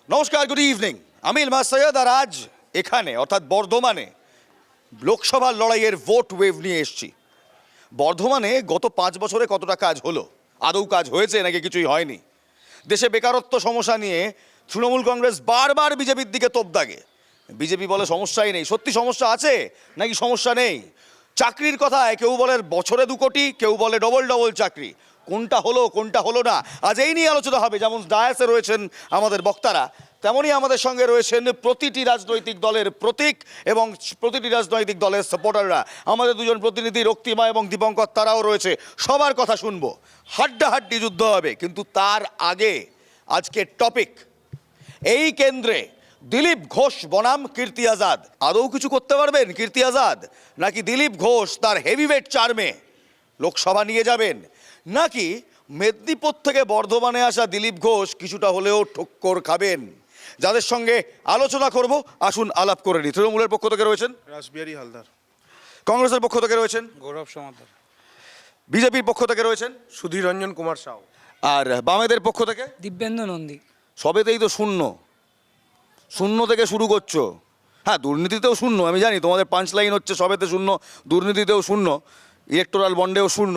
নমস্কার, good evening. আমি ইলমাস সৈয়দ, আর আজ এখানে অর্থাৎ বর্ধমানে লোকসভার লড়াইয়ের ভোট ওয়েভ নিয়ে এসেছি। বর্ধমানে গত 5 বছরে কতটা কাজ হলো, আদৌ কাজ হয়েছে নাকি কিছুই হয়নি? দেশে বেকারত্ব সমস্যা নিয়ে তৃণমূল কংগ্রেস বারবার বিজেপির দিকে তোপ দাগে। বিজেপি বলে সমস্যাই নেই। সত্যি সমস্যা আছে নাকি সমস্যা নেই? চাকরির কথায় কেউ বলে বছরে 2 কোটি, কেউ বলে ডবল ডবল চাকরি। কোনটা হলো কোনটা হলো না, আজ এই নিয়ে আলোচনা হবে। যেমন ডায়াসে রয়েছেন আমাদের বক্তারা, তেমনই আমাদের সঙ্গে রয়েছেন প্রতিটি রাজনৈতিক দলের প্রতীক এবং প্রতিটি রাজনৈতিক দলের সাপোর্টাররা। আমাদের দুজন প্রতিনিধি রক্তিমা এবং দীপঙ্কর, তারাও রয়েছে। সবার কথা শুনবো, হাড্ডাহাড্ডি যুদ্ধ হবে। কিন্তু তার আগে আজকের টপিক, এই কেন্দ্রে দিলীপ ঘোষ বনাম কীর্তি আজাদ। আদৌ কিছু করতে পারবেন কীর্তি আজাদ, নাকি দিলীপ ঘোষ তার হেভিওয়েট চার্মে লোকসভা নিয়ে যাবেন, নাকি মেদিনীপুর থেকে বর্ধমানে আসা দিলীপ ঘোষ কিছুটা হলেও ঠক্কর খাবেন? যাদের সঙ্গে আলোচনা করব, আসুন আলাপ করে নিই। তৃণমূলের পক্ষ থেকে রয়েছেন রাসবিহারী হালদার, কংগ্রেসের পক্ষ থেকে রয়েছেন গৌরব সমাদার, বিজেপির পক্ষ থেকে রয়েছেন সুধীর রঞ্জন কুমার সাউ, আর বামেদের পক্ষ থেকে দিব্যেন্দু নন্দী। সবেতেই তো শূন্য শূন্য থেকে শুরু করছো। হ্যাঁ, দুর্নীতিতেও শূন্য, আমি জানি তোমাদের 5 লাইন হচ্ছে সবেতে শূন্য, দুর্নীতিতেও শূন্য, ইলেকটোরাল বন্ডেও শূন্য।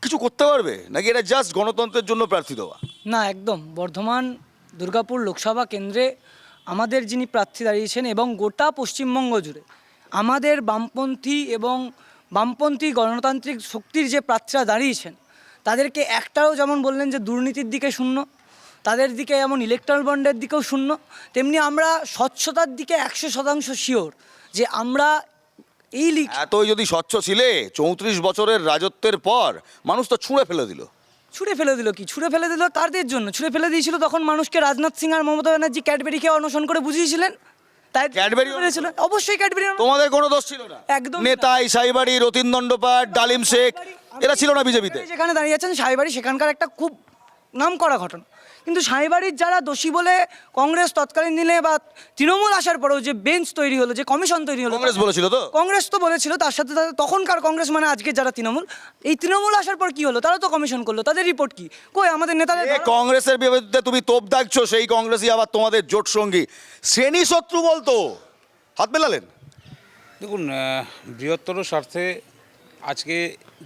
কিছু করতে পারবে নাকি এটা জাস্ট গণতন্ত্রের জন্য প্রার্থী দেওয়া? না, একদম। বর্ধমান দুর্গাপুর লোকসভা কেন্দ্রে আমাদের যিনি প্রার্থী দাঁড়িয়েছেন এবং গোটা পশ্চিমবঙ্গ জুড়ে আমাদের বামপন্থী গণতান্ত্রিক শক্তির যে প্রার্থীরা দাঁড়িয়েছেন, তাদেরকে একটাও যেমন বললেন যে দুর্নীতির দিকে শূন্য, তাদের দিকে যেমন ইলেকট্রাল বন্ডের দিকেও শূন্য, তেমনি আমরা স্বচ্ছতার দিকে 100% শিওর যে আমরা এই এতই যদি স্বচ্ছ ছিলে, 34 বছরের রাজত্বের পর মানুষ তো ছুঁড়ে ফেলে দিল। ছুঁড়ে ফেলে দিল তাদের জন্য। ছুঁড়ে ফেলে দিয়েছিল তখন মানুষকে রাজনাথ সিং আর মমতা ব্যানার্জি ক্যাডবেরি খেয়ে অনশন করে বুঝিয়েছিলেন। তাই ক্যাডবেরি ছিল, অবশ্যই ক্যাডবেরি। তোমাদের কোনো দোষ ছিল না। একদম নেতাই সাইবাড়ি, রতিন দণ্ডপাট, ডালিম শেখ, এরা ছিল না বিজেপিতে। যেখানে দাঁড়িয়ে আছেন সাইবাড়ি, সেখানকার একটা খুব নামকরা ঘটনা। কিন্তু সাইবাড়ির যারা দোষী বলে কংগ্রেস তৎকালীন দিনে বা তৃণমূল আসার পরেও যে বেঞ্চ তৈরি হলো, যে কমিশন তৈরি হলো, কংগ্রেস বলেছিল তো, কংগ্রেস তো বলেছিল, তার সাথে তখনকার কংগ্রেস মানে আজকে যারা তৃণমূল, এই তৃণমূল আসার পর কি হলো, তারা তো কমিশন করলো, তাদের রিপোর্ট কি? কই আমাদের নেতাদের? কংগ্রেসের বিরুদ্ধে তুমি তোপ দাগছো, সেই কংগ্রেসই আবার তোমাদের জোট সঙ্গী। শ্রেণী শত্রু বলতো, হাত মেলালেন। দেখুন, বৃহত্তর স্বার্থে আজকে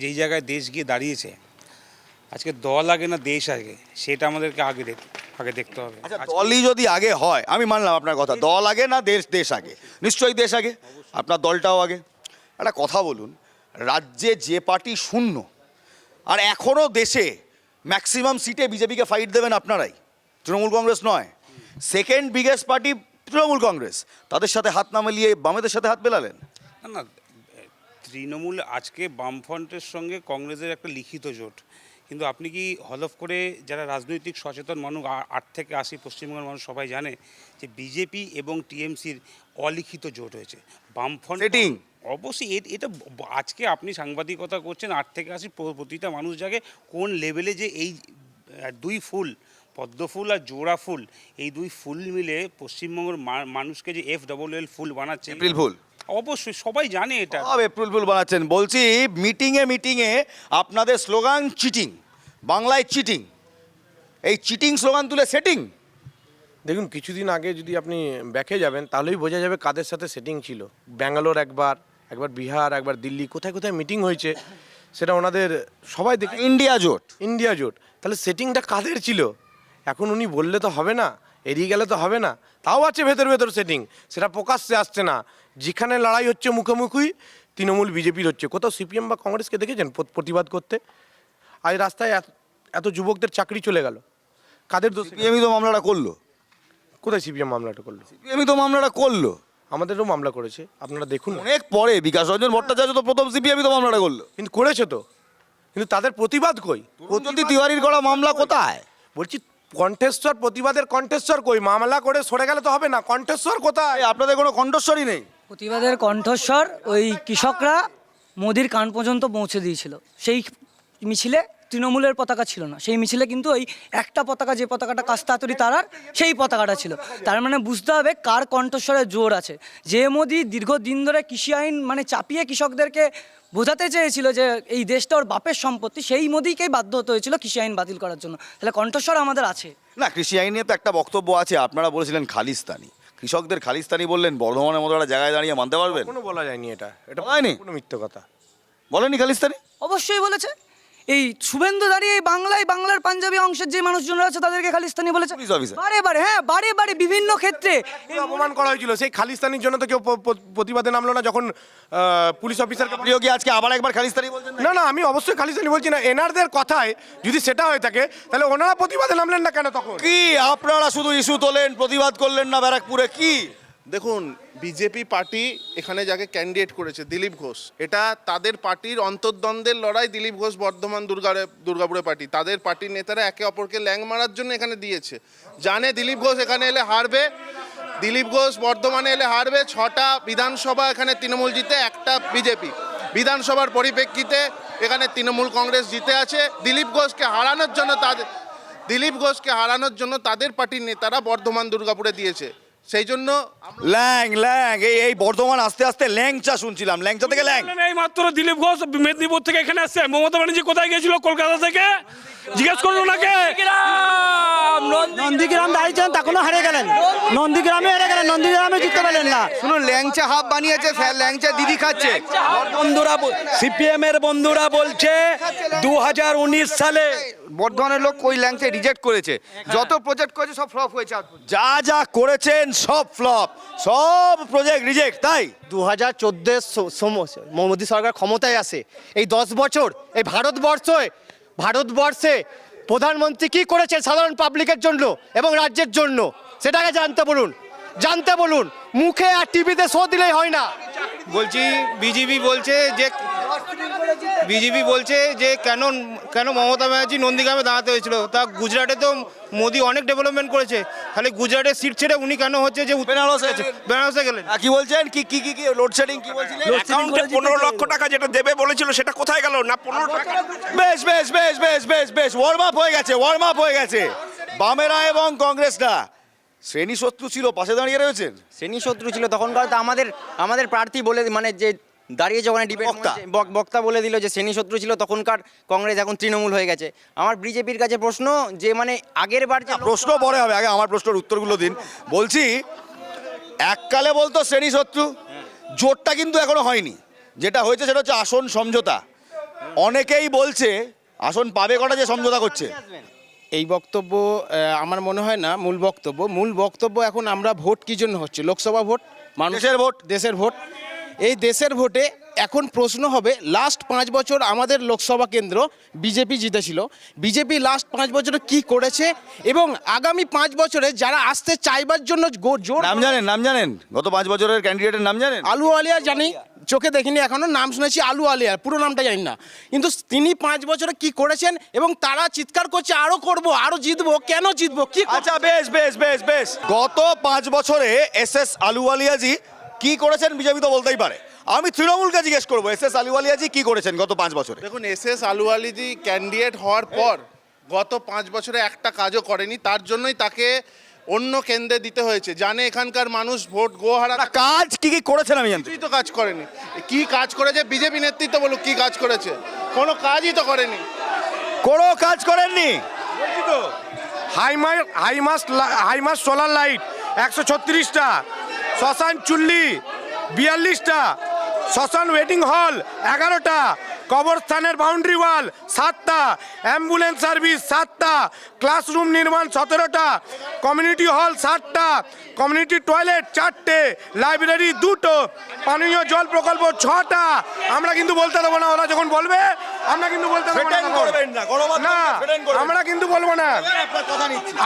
যেই জায়গায় দেশ গিয়ে দাঁড়িয়েছে, আজকে দল আগে না দেশ আগে, সেটা আমাদেরকে আগে দেখতে হবে। আচ্ছা, দলই যদি আগে হয়, আমি মানলাম আপনার কথা, দল আগে না দেশ আগে? নিশ্চয়ই দেশ আগে, আপনার দলটাও আগে। একটা কথা বলুন, রাজ্যে যে পার্টি শূন্য, আর এখনও দেশে ম্যাক্সিমাম সিটে বিজেপিকে ফাইট দেবেন আপনারাই, তৃণমূল কংগ্রেস নয়। Second biggest party Trinamool Congress, তাদের সাথে হাত না মিলিয়ে বামেদের সাথে হাত মেলালেন। না, তৃণমূল আজকে বামফ্রন্টের সঙ্গে কংগ্রেসের একটা লিখিত জোট। কিন্তু আপনি কি হলফ করে, যারা রাজনৈতিক সচেতন মানুষ 8 থেকে 80 পশ্চিমবঙ্গের মানুষ সবাই জানে যে বিজেপি এবং টিএমসির অলিখিত জোট হয়েছে। বামফ্রন্ট অবশ্যই এটা আজকে আপনি সাংবাদিকতা করছেন, 8 থেকে 80 প্রতিটা মানুষ জাগে কোন লেভেলে যে এই 2 ফুল, পদ্ম ফুল আর জোড়া ফুল, এই 2 ফুল মিলে পশ্চিমবঙ্গের মানুষকে যে FLL ফুল বানাচ্ছে। এপ্রিল ফুল, অবশ্যই সবাই জানে এটা। এপ্রিল ফুল বানাচ্ছেন। বলছি, মিটিংয়ে আপনাদের স্লোগান চিটিং, বাংলায় চিটিং, এই চিটিং স্লোগান তুলে সেটিং। দেখুন, কিছুদিন আগে যদি আপনি ব্যাকে যাবেন তাহলেই বোঝা যাবে কাদের সাথে সেটিং ছিল। ব্যাঙ্গালোর একবার বিহার, একবার দিল্লি, কোথায় কোথায় মিটিং হয়েছে সেটা ওনাদের সবাই দেখে। ইন্ডিয়া জোট, তাহলে সেটিংটা কাদের ছিল? এখন উনি বললে তো হবে না, এড়িয়ে গেলে তো হবে না। তাও আছে ভেতর সেটিং, সেটা প্রকাশ্যে আসছে না। যেখানে লড়াই হচ্ছে মুখোমুখি তৃণমূল বিজেপির হচ্ছে, কোথাও সিপিএম বা কংগ্রেসকে দেখেছেন প্রতিবাদ করতে? আজ রাস্তায় এত যুবকদের চাকরি চলে গেল, কাদের দোষ? সিপিএমই তো মামলাটা করলো। কোথায় সিপিএম মামলাটা করলো? সিপিএমই তো মামলাটা করলো। আমাদেরও মামলা করেছে, আপনারা দেখুন। অনেক পরে বিকাশ রঞ্জন ভট্টাচার্য তো প্রথম সিপিএমই তো মামলাটা করলো। কিন্তু করেছে তো, কিন্তু তাদের প্রতিবাদ কই? যদি তিওয়ারির করা মামলা কোথায়? বলছি কণ্ঠেশ্বর, প্রতিবাদের কণ্ঠেশ্বর কই? মামলা করে সরে গেলে তো হবে না, কণ্ঠেশ্বর কোথায়? আপনাদের কোনো কণ্ঠস্বরই নেই। প্রতিবাদের কণ্ঠস্বর ওই কৃষকরা মোদির কান পর্যন্ত পৌঁছে দিয়েছিল। সেই মিছিলে তৃণমূলের পতাকা ছিল না, সেই মিছিলে কিন্তু ওই একটা পতাকা, যে পতাকাটা কাস্তাতুরি তারার, সেই পতাকাটা ছিল। তার মানে বুঝতে হবে কার কণ্ঠস্বরে জোর আছে। যে মোদি দীর্ঘদিন ধরে কৃষি আইন মানে চাপিয়ে কৃষকদেরকে বোঝাতে চেয়েছিল যে এই দেশটা ওর বাপের সম্পত্তি, সেই মোদিকেই বাধ্য হতে হয়েছিল কৃষি আইন বাতিল করার জন্য। তাহলে কণ্ঠস্বর আমাদের আছে। না, কৃষি আইন নিয়ে তো একটা বক্তব্য আছে, আপনারা বলেছিলেন খালিস্তানি, কৃষকদের খালিস্তানি বললেন, বর্ধমানের মতো একটা জায়গায় দাঁড়িয়ে মানতে পারবেন? কোনো বলা যায়নি, এটা হয়নি? কোনো মিথ্যে কথা। বলেনি খালিস্তানি? অবশ্যই বলেছে। এই শুভেন্দু দাঁড়িয়ে এই বাংলার পাঞ্জাবি অংশের যে মানুষজনরা আছে তাদেরকে খালিস্তানি বলেছে পুলিশ অফিসার। বারে বারে বিভিন্ন ক্ষেত্রে। অপমান করা হয়েছিল, সেই খালিস্তানির জন্য তো কেউ প্রতিবাদে নামলো না যখন পুলিশ অফিসারকে। প্রিয় কি আজকে আবার একবার খালিস্তানি বলছেন? না না, আমি অবশ্যই খালিস্তানি বলছি না। এনারদের কথায় যদি সেটা হয়ে থাকে তাহলে ওনারা প্রতিবাদে নামলেন না কেন তখন? কি আপনারা শুধু ইস্যু তোলেন, প্রতিবাদ করলেন না ব্যারাকপুরে? কি দেখুন, বিজেপি পার্টি এখানে যাকে ক্যান্ডিডেট করেছে দিলীপ ঘোষ, এটা তাদের পার্টির অন্তর্দ্বন্দ্বের লড়াই। দিলীপ ঘোষ বর্ধমান দুর্গাপুরে পার্টি, তাদের পার্টির নেতারা একে অপরকে ল্যাং মারার জন্য এখানে দিয়েছে। জানে দিলীপ ঘোষ এখানে এলে হারবে, দিলীপ ঘোষ বর্ধমানে এলে হারবে। 6টা বিধানসভা এখানে তৃণমূল জিতে, একটা বিজেপি। বিধানসভার পরিপ্রেক্ষিতে এখানে তৃণমূল কংগ্রেস জিতে আছে। দিলীপ ঘোষকে হারানোর জন্য তাদের পার্টির নেতারা বর্ধমান দুর্গাপুরে দিয়েছে। সেই জন্য ল্যাং এই বর্ধমান আস্তে আস্তে ল্যাংচা শুনছিলাম, ল্যাংচা থেকে ল্যাং। এই মাত্র দিলীপ ঘোষ মেদিনীপুর থেকে এখানে আসছে। মমতা ব্যানার্জি কোথায় গিয়েছিল? কলকাতা থেকে জিজ্ঞেস করুন ওনাকে। নন্দীগ্রাম দাঁড়িয়েছেন, তখনও হেরে গেলেন। নন্দীগ্রামে হেরে গেলেন, নন্দীগ্রামে জিততে পারলেন না। শুনুন, ল্যাংচা হাফ বানিয়েছে, ল্যাংচা দিদি খাচ্ছে। বন্ধুরা, সিপিএম এর বন্ধুরা বলছে 2019 সালে বর্ধমানের লোক ওই ল্যাংচা রিজেক্ট করেছে। যত প্রজেক্ট করেছে সব ফ্লপ হয়েছে। যা যা করেছেন সব ফ্লপ, সব প্রজেক্ট রিজেক্ট। তাই 2014 মোদী সরকার ক্ষমতায় আসে, এই 10 বছর এই ভারতবর্ষে প্রধানমন্ত্রী কি করেছেন সাধারণ পাবলিকের জন্য এবং রাজ্যের জন্য, সেটাকে জানতে বলুন। মুখে আর টিভিতে শো দিলেই হয় না। বলছি বিজেপি বলছে যে কেন মমতা ব্যানার্জি নন্দীগ্রামে দাঁড়াতে হয়েছিল। তা গুজরাটে তো মোদি অনেক ডেভেলপমেন্ট করেছে, তাহলে গুজরাটের সিট ছেড়ে উনি কেন হচ্ছে যে বেনারসে গেলেন? কি বলছেন? কি লোডশেডিং কি বলছিলেন? অ্যাকাউন্টে 15 লক্ষ টাকা যেটা দেবে বলেছিল সেটা কোথায় গেল? না 15 টাকা। বেশ ওয়ার্ম আপ হয়ে গেছে। বামেরা এবং কংগ্রেসরা শ্রেণী শত্রু ছিল, পাশে দাঁড়িয়ে রয়েছেন। শ্রেণী শত্রু ছিল তখনকার, তো আমাদের প্রার্থী বলে, মানে যে দাঁড়িয়েছে ওখানে ডিবেট বক্তা বলে দিল যে শ্রেণী শত্রু ছিল তখনকার কংগ্রেস, এখন তৃণমূল হয়ে গেছে। আমার বিজেপির কাছে প্রশ্ন যে মানে আগের বার যে প্রশ্ন পরে হবে, আগে আমার প্রশ্নের উত্তরগুলো দিন। বলছি এককালে বলতো শ্রেণী শত্রু, জোটটা কিন্তু এখনো হয়নি। যেটা হয়েছে সেটা হচ্ছে আসন সমঝোতা। অনেকেই বলছে আসন পাবে কটা যে সমঝোতা করছে। এই বক্তব্য আমার মনে হয় না মূল বক্তব্য এখন আমরা ভোট কী জন্য হচ্ছে? লোকসভা ভোট, দেশের ভোট। এই দেশের ভোটে এখন প্রশ্ন হবে, লাস্ট 5 বছর আমাদের লোকসভা কেন্দ্র বিজেপি জিতেছিল, বিজেপি লাস্ট 5 বছরে কি করেছে এবং আগামী 5 বছরে যারা আসতে চাইবার জন্য জোর। নাম জানেন গত 5 বছরের ক্যান্ডিডেটের নাম জানেন? আলু আলিয়া জানি, চোখে দেখিনি এখনো, নাম শুনেছি আলু আলিয়া, পুরো নামটা জানি না। কিন্তু তিনি 5 বছরে কি করেছেন এবং তারা চিৎকার করছে আরো করব, আরো জিতবো। কেন জিতবো? কি? আচ্ছা বেশ গত 5 বছরে এসএস আলুওয়ালিয়াজি কি করেছেন বিজেপি তো বলতেই পারে। আমি তৃণমূলকে জিজ্ঞেস করবো, এসএস আলুওয়ালিয়াজি কি করেছেন গত 5 বছরে? দেখুন, এসএস আলুওয়ালিজি ক্যান্ডিডেট হওয়ার পর গত 5 বছরে একটা কাজও করেনি। তার জন্যই তাকে অন্য কেন্দ্রে দিতে হয়েছে। জানে এখানকার মানুষ ভোট গোহারা। কাজ কি করেছেন আমি জানতে? কিছুই তো কাজ করেনি। কি কাজ করেছে বিজেপি নেতৃত্ব বলুক, কি কাজ করেছে? কোনো কাজই তো করেনি। কোনো কাজ করেননি। হাইমাস সোলার লাইট 136টা, শ্মশান চুল্লি 42টা, শ্মশান ওয়েটিং হল 11টা, কবরস্থানের বাউন্ডারি ওয়াল 7টা, অ্যাম্বুলেন্স সার্ভিস 7টা, ক্লাসরুম নির্মাণ 17টা, কমিউনিটি হল 7টা, কমিউনিটি টয়লেট 4টে, লাইব্রেরি 2টো, পানীয় জল প্রকল্প 6টা। আমরা কিন্তু বলতে দেবো না, ওরা যখন বলবে আমরা কিন্তু বলতে দেবো না, আমরা কিন্তু বলবো না।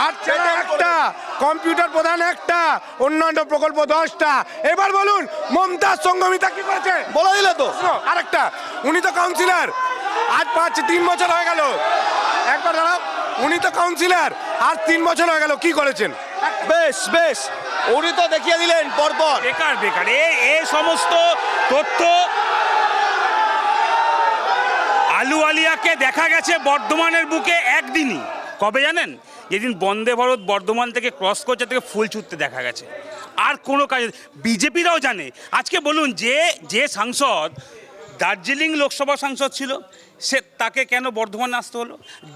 আর একটা কম্পিউটার প্রধান 1টা, অন্যান্য প্রকল্প 10টা। এবার বলুন মমতাজ সঙ্গমিতা কি করেছে? বলে দিলে তো। আরেকটা, উনি তো কাউন্সিলর, আজ 3 বছর হয়ে গেল। একবার দাঁড়াও, উনি তো কাউন্সিলর, আর 3 বছর হয়ে গেল, কি করেছেন? বেশ উনি তো দেখিয়ে দিলেন পরপর। বেকার এই সমস্ত তথ্য আলুওয়ালিয়াকে দেখা গেছে বর্ধমানের বুকে একদিনই, কবে জানেন? যেদিন বন্দে ভারত বর্ধমান থেকে ক্রস করছে থেকে ফুল ছুটতে দেখা গেছে। আর কোনো কাজ বিজেপিরাও জানে। আজকে বলুন, যে সাংসদ দার্জিলিং লোকসভা সাংসদ ছিল, সে তাকে কেন বর্ধমানে আসতে হলো?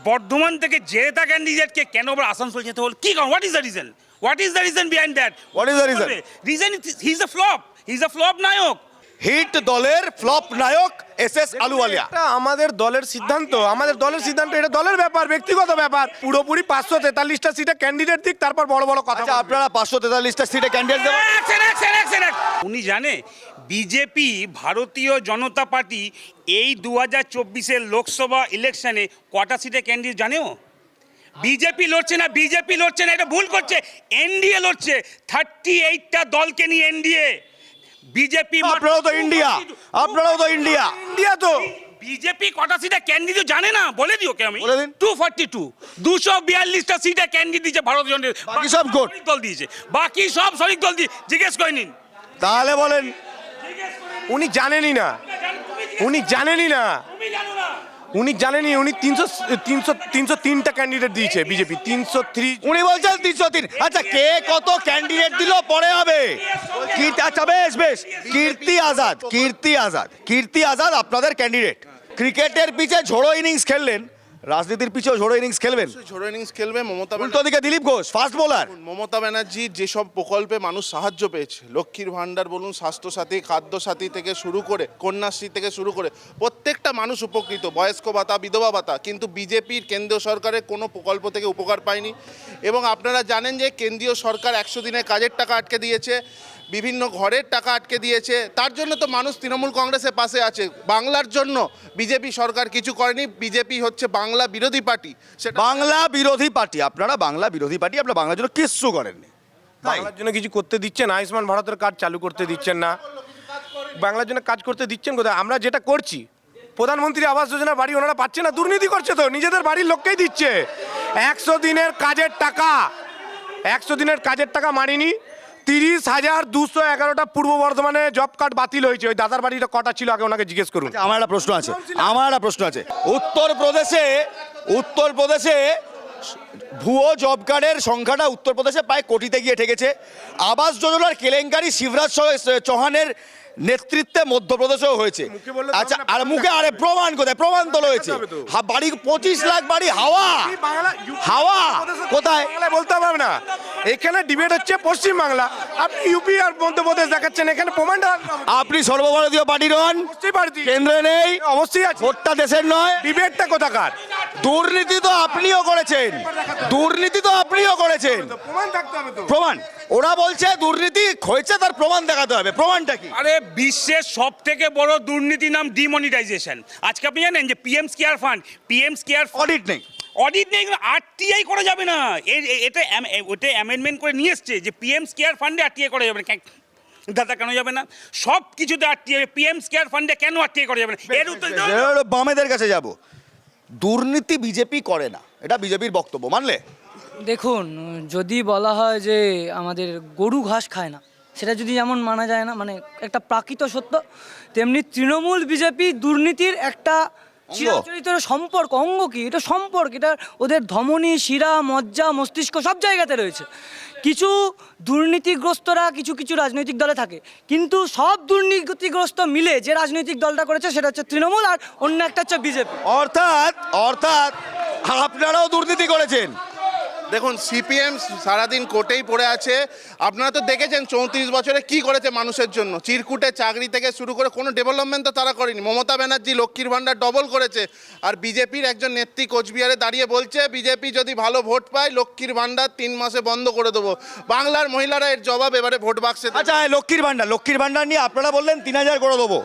বর্ধমান থেকে জেতা ক্যান্ডিডেটকে কেন আবার আসানসোল যেতে হলো? কি কারণ? What is the reason? What is the reason behind that? What is the reason? Reason he is a flop নায়ক। হিট দলের ফ্লপ নায়ক এসএস আলুওয়ালিয়া। এটা আমাদের দলের সিদ্ধান্ত, এটা দলের ব্যাপার, ব্যক্তিগত ব্যাপার। পুরোপুরি 543টা সিটে ক্যান্ডিডেট দিক, তারপর বড় বড় কথা। আচ্ছা, আপনারা 543টা সিটে ক্যান্ডিডেট দেবেন? উনি জানে বিজেপি ভারতীয় জনতা পার্টি এই 2024-এর লোকসভা ইলেকশনে কটা সিটে ক্যান্ডিডেট জানেও? বিজেপি লড়ছে না, এটা ভুল করছে। এনডিএ লড়ছে, 38টা দলকে নিয়ে এনডিএ। বিজেপি আপনারাও তো ইন্ডিয়া, ইন্ডিয়া তো বিজেপি কটা সিটে ক্যান্ডিডেট জানে না? বলে দিও কে আমি? বলে দিন। 242, 242টা সিটে ক্যান্ডিডেট দিয়েছে ভারতীয় জনতা বাকি সব গোট। শরিক দল দিয়েছে, বাকি সব শরিক দল দিয়ে। জিজ্ঞেস করে নিন। তাহলে বলেন উনি জানেনই না, উনি 303টা ক্যান্ডিডেট দিয়েছে বিজেপি, 303। উনি বলছেন 303। আচ্ছা, কে কত ক্যান্ডিডেট দিল পরে হবে। আচ্ছা, বেশ কীর্তি আজাদ আপনাদের ক্যান্ডিডেট। ক্রিকেটের পিচে ঝোড়ো ইনিংস খেললেন, রাজনীতির পিছেও ঝোড়ো ইনিংস খেলবেন। ঝোড়ো ইনিংস খেলবে মমতা উল্টো দিকে দিলীপ ঘোষ ফাস্ট বোলার। মমতা ব্যানার্জির যেসব প্রকল্পে মানুষ সাহায্য পেয়েছে, লক্ষ্মীর ভাণ্ডার বলুন, স্বাস্থ্যসাথী, খাদ্যসাথী থেকে শুরু করে, কন্যাশ্রী থেকে শুরু করে, প্রত্যেকটা মানুষ উপকৃত, বয়স্ক ভাতা, বিধবা ভাতা। কিন্তু বিজেপির কেন্দ্রীয় সরকারের কোনো প্রকল্প থেকে উপকার পায়নি। এবং আপনারা জানেন যে কেন্দ্রীয় সরকার 100 দিনের কাজের টাকা আটকে দিয়েছে, বিভিন্ন ঘরের টাকা আটকে দিয়েছে। তার জন্য তো মানুষ তৃণমূল কংগ্রেসের পাশে আছে। বাংলার জন্য বিজেপি সরকার কিছু করেনি। বিজেপি হচ্ছে বাংলা বিরোধী পার্টি। সেটা বাংলা বিরোধী পার্টি, আপনারা বাংলা বিরোধী পার্টি, আপনারা বাংলার জন্য কিচ্ছু করেননি। বাংলার জন্য কিছু করতে দিচ্ছেন, আয়ুষ্মান ভারতের কার্ড চালু করতে দিচ্ছেন না, বাংলার জন্য কাজ করতে দিচ্ছেন কোথায়? আমরা যেটা করছি, প্রধানমন্ত্রী আবাস যোজনার বাড়ি ওনারা পাচ্ছে না, দুর্নীতি করছে তো, নিজেদের বাড়ির লোককেই দিচ্ছে। 100 দিনের কাজের টাকা মারিনি। 30,211টা পূর্ব বর্ধমানে জব কার্ড বাতিল হয়েছে। ওই দাদার বাড়িটা কটা ছিল আগে ওনাকে জিজ্ঞেস করুন। আমার একটা প্রশ্ন আছে। উত্তরপ্রদেশে ভুয়ো জব কার্ডের সংখ্যাটা উত্তরপ্রদেশে প্রায় কোটিতে গিয়ে ঠেকেছে। আবাস যোজনার কেলেঙ্কারি শিবরাজ চৌহানের নেতৃত্বে মধ্যপ্রদেশেও হয়েছে। আচ্ছা, আর মুখে আরে প্রমাণ কোথায়? প্রমাণ তো রয়েছে। বাড়ি 25 লাখ বাড়ি হাওয়া কোথায়? বলতে পারবে না। এখানে ডিবেট হচ্ছে পশ্চিমবাংলা, আপনি ইউপি আর মধ্যপ্রদেশ দেখাচ্ছেন। এখানে প্রমাণটা আপনি সর্বভারতীয় পার্টির হন, কেন্দ্রে নেই, অবশ্যই আছে। ভোটটা দেশের নয়, ডিবেটটা কোথাকার? দুর্নীতি তো আপনিও করেছেন। প্রমাণ থাকতে হবে তো। প্রমাণ, ওরা বলছে দুর্নীতি হয়েছে, তার প্রমাণ দেখাতে হবে। প্রমাণটা কি? আরে বিশ্বের সব থেকে বড় দুর্নীতি নাম ডিমনিটাইজেশন। আজকে আপনি জানেন যে পিএম কেয়ার ফান্ড অডিট নেই, আরটিআই করা যাবে না। ওটা অ্যামেন্ডমেন্ট করে নিয়ে এসছে যে পিএম কেয়ার ফান্ডে আরটিআই করা যাবে না। দাদা কেন যাবে না? সব কিছুতে আরটিআই, পিএম কেয়ার ফান্ডে কেন আরটিআই করা যাবে না? এর উত্তর বামেদের কাছে যাব। দুর্নীতি বিজেপি করে না, এটা বিজেপির বক্তব্য, মানলে? দেখুন, যদি বলা হয় যে আমাদের গরু ঘাস খায় না, সেটা যদি যেমন মানা যায় না, মানে একটা প্রাকৃত সত্য, তেমনি তৃণমূল বিজেপি দুর্নীতির একটা চিরাচরিত সম্পর্ক, অঙ্গ কি এটা? সম্পর্ক, এটা ওদের ধমনী, শিরা, মজ্জা, মস্তিষ্ক সব জায়গাতে রয়েছে। কিছু দুর্নীতিগ্রস্তরা কিছু রাজনৈতিক দলে থাকে, কিন্তু সব দুর্নীতিগ্রস্ত মিলে যে রাজনৈতিক দলটা করেছে সেটা হচ্ছে তৃণমূল, আর অন্য একটা হচ্ছে বিজেপি। অর্থাৎ আপনারাও দুর্নীতি করেছেন। দেখুন, সিপিএম সারাদিন কোর্টেই পড়ে আছে। আপনারা তো দেখেছেন 34 বছরে কি করেছে মানুষের জন্য। চিরকুটে চাকরি থেকে শুরু করে কোনো ডেভেলপমেন্ট তো তারা করেনি। মমতা ব্যানার্জি লক্ষ্মীর ভাণ্ডার ডবল করেছে, আর বিজেপির একজন নেত্রী কোচবিহারে দাঁড়িয়ে বলছে বিজেপি যদি ভালো ভোট পায় লক্ষ্মীর ভাণ্ডার 3 মাসে বন্ধ করে দেবো। বাংলার মহিলারা এর জবাব এবারে ভোট বাক্সে। আচ্ছা, লক্ষ্মীর ভাণ্ডার নিয়ে আপনারা বললেন 3000 করে দেবো,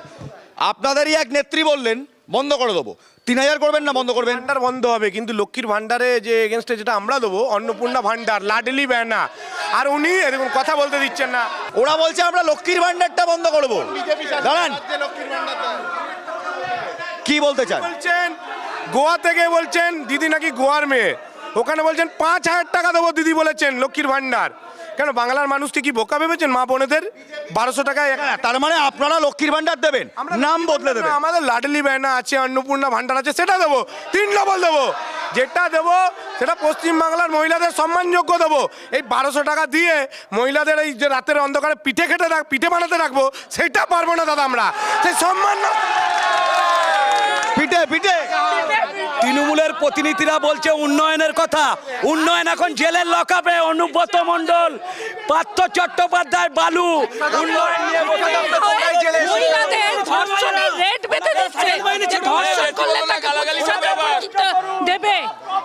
আপনাদেরই এক নেত্রী বললেন বন্ধ করে দেবো। 3000 করবেন না বন্ধ করবেন? ভান্ডার বন্ধ হবে, কিন্তু লক্ষ্মীর ভান্ডারে যে এগেনস্টে যেটা আমরা দেবো, অন্নপূর্ণা ভান্ডার, লাডলি বেনা, আর উনি এরকম কথা বলতে দিচ্ছেন না। ওরা বলছে আমরা লক্ষ্মীর ভান্ডারটা বন্ধ করবো। দাঁড়ান, কি বলতে চান? বলছেন গোয়া থেকে, বলছেন দিদি নাকি গোয়ার মেয়ে, ওখানে বলছেন 5000 টাকা দেবো দিদি বলেছেন লক্ষ্মীর ভান্ডার। কেন বাংলার মানুষকে কি বোকা ভেবেছেন মা বোনেদের 1200 টাকায় তার মানে আপনারা লক্ষ্মীর ভান্ডার দেবেন, নাম বদলে দেবেন। আমাদের লাডলি বায়না আছে, অন্নপূর্ণা ভান্ডার আছে, সেটা দেবো 3 ডবল দেবো। যেটা দেবো সেটা পশ্চিমবাংলার মহিলাদের সম্মানযোগ্য দেবো। এই 1200 টাকা দিয়ে মহিলাদের এই যে রাতের অন্ধকারে পিঠে বানাতে রাখবো, সেটা পারবো না দাদা আমরা। সেই সম্মান পিঠে তৃণমূলের প্রতিনিধিরা বলছে উন্নয়নের কথা। উন্নয়ন এখন জেলের লকআপে অনুব্রত মণ্ডল, পার্থ চট্টোপাধ্যায়, বালু উন্নয়ন নিয়ে মহিলাদের ধর্ষণের রেট বেঁধে দিচ্ছে, যে ধর্ষণ করলে তাকে 25,000 দেবে।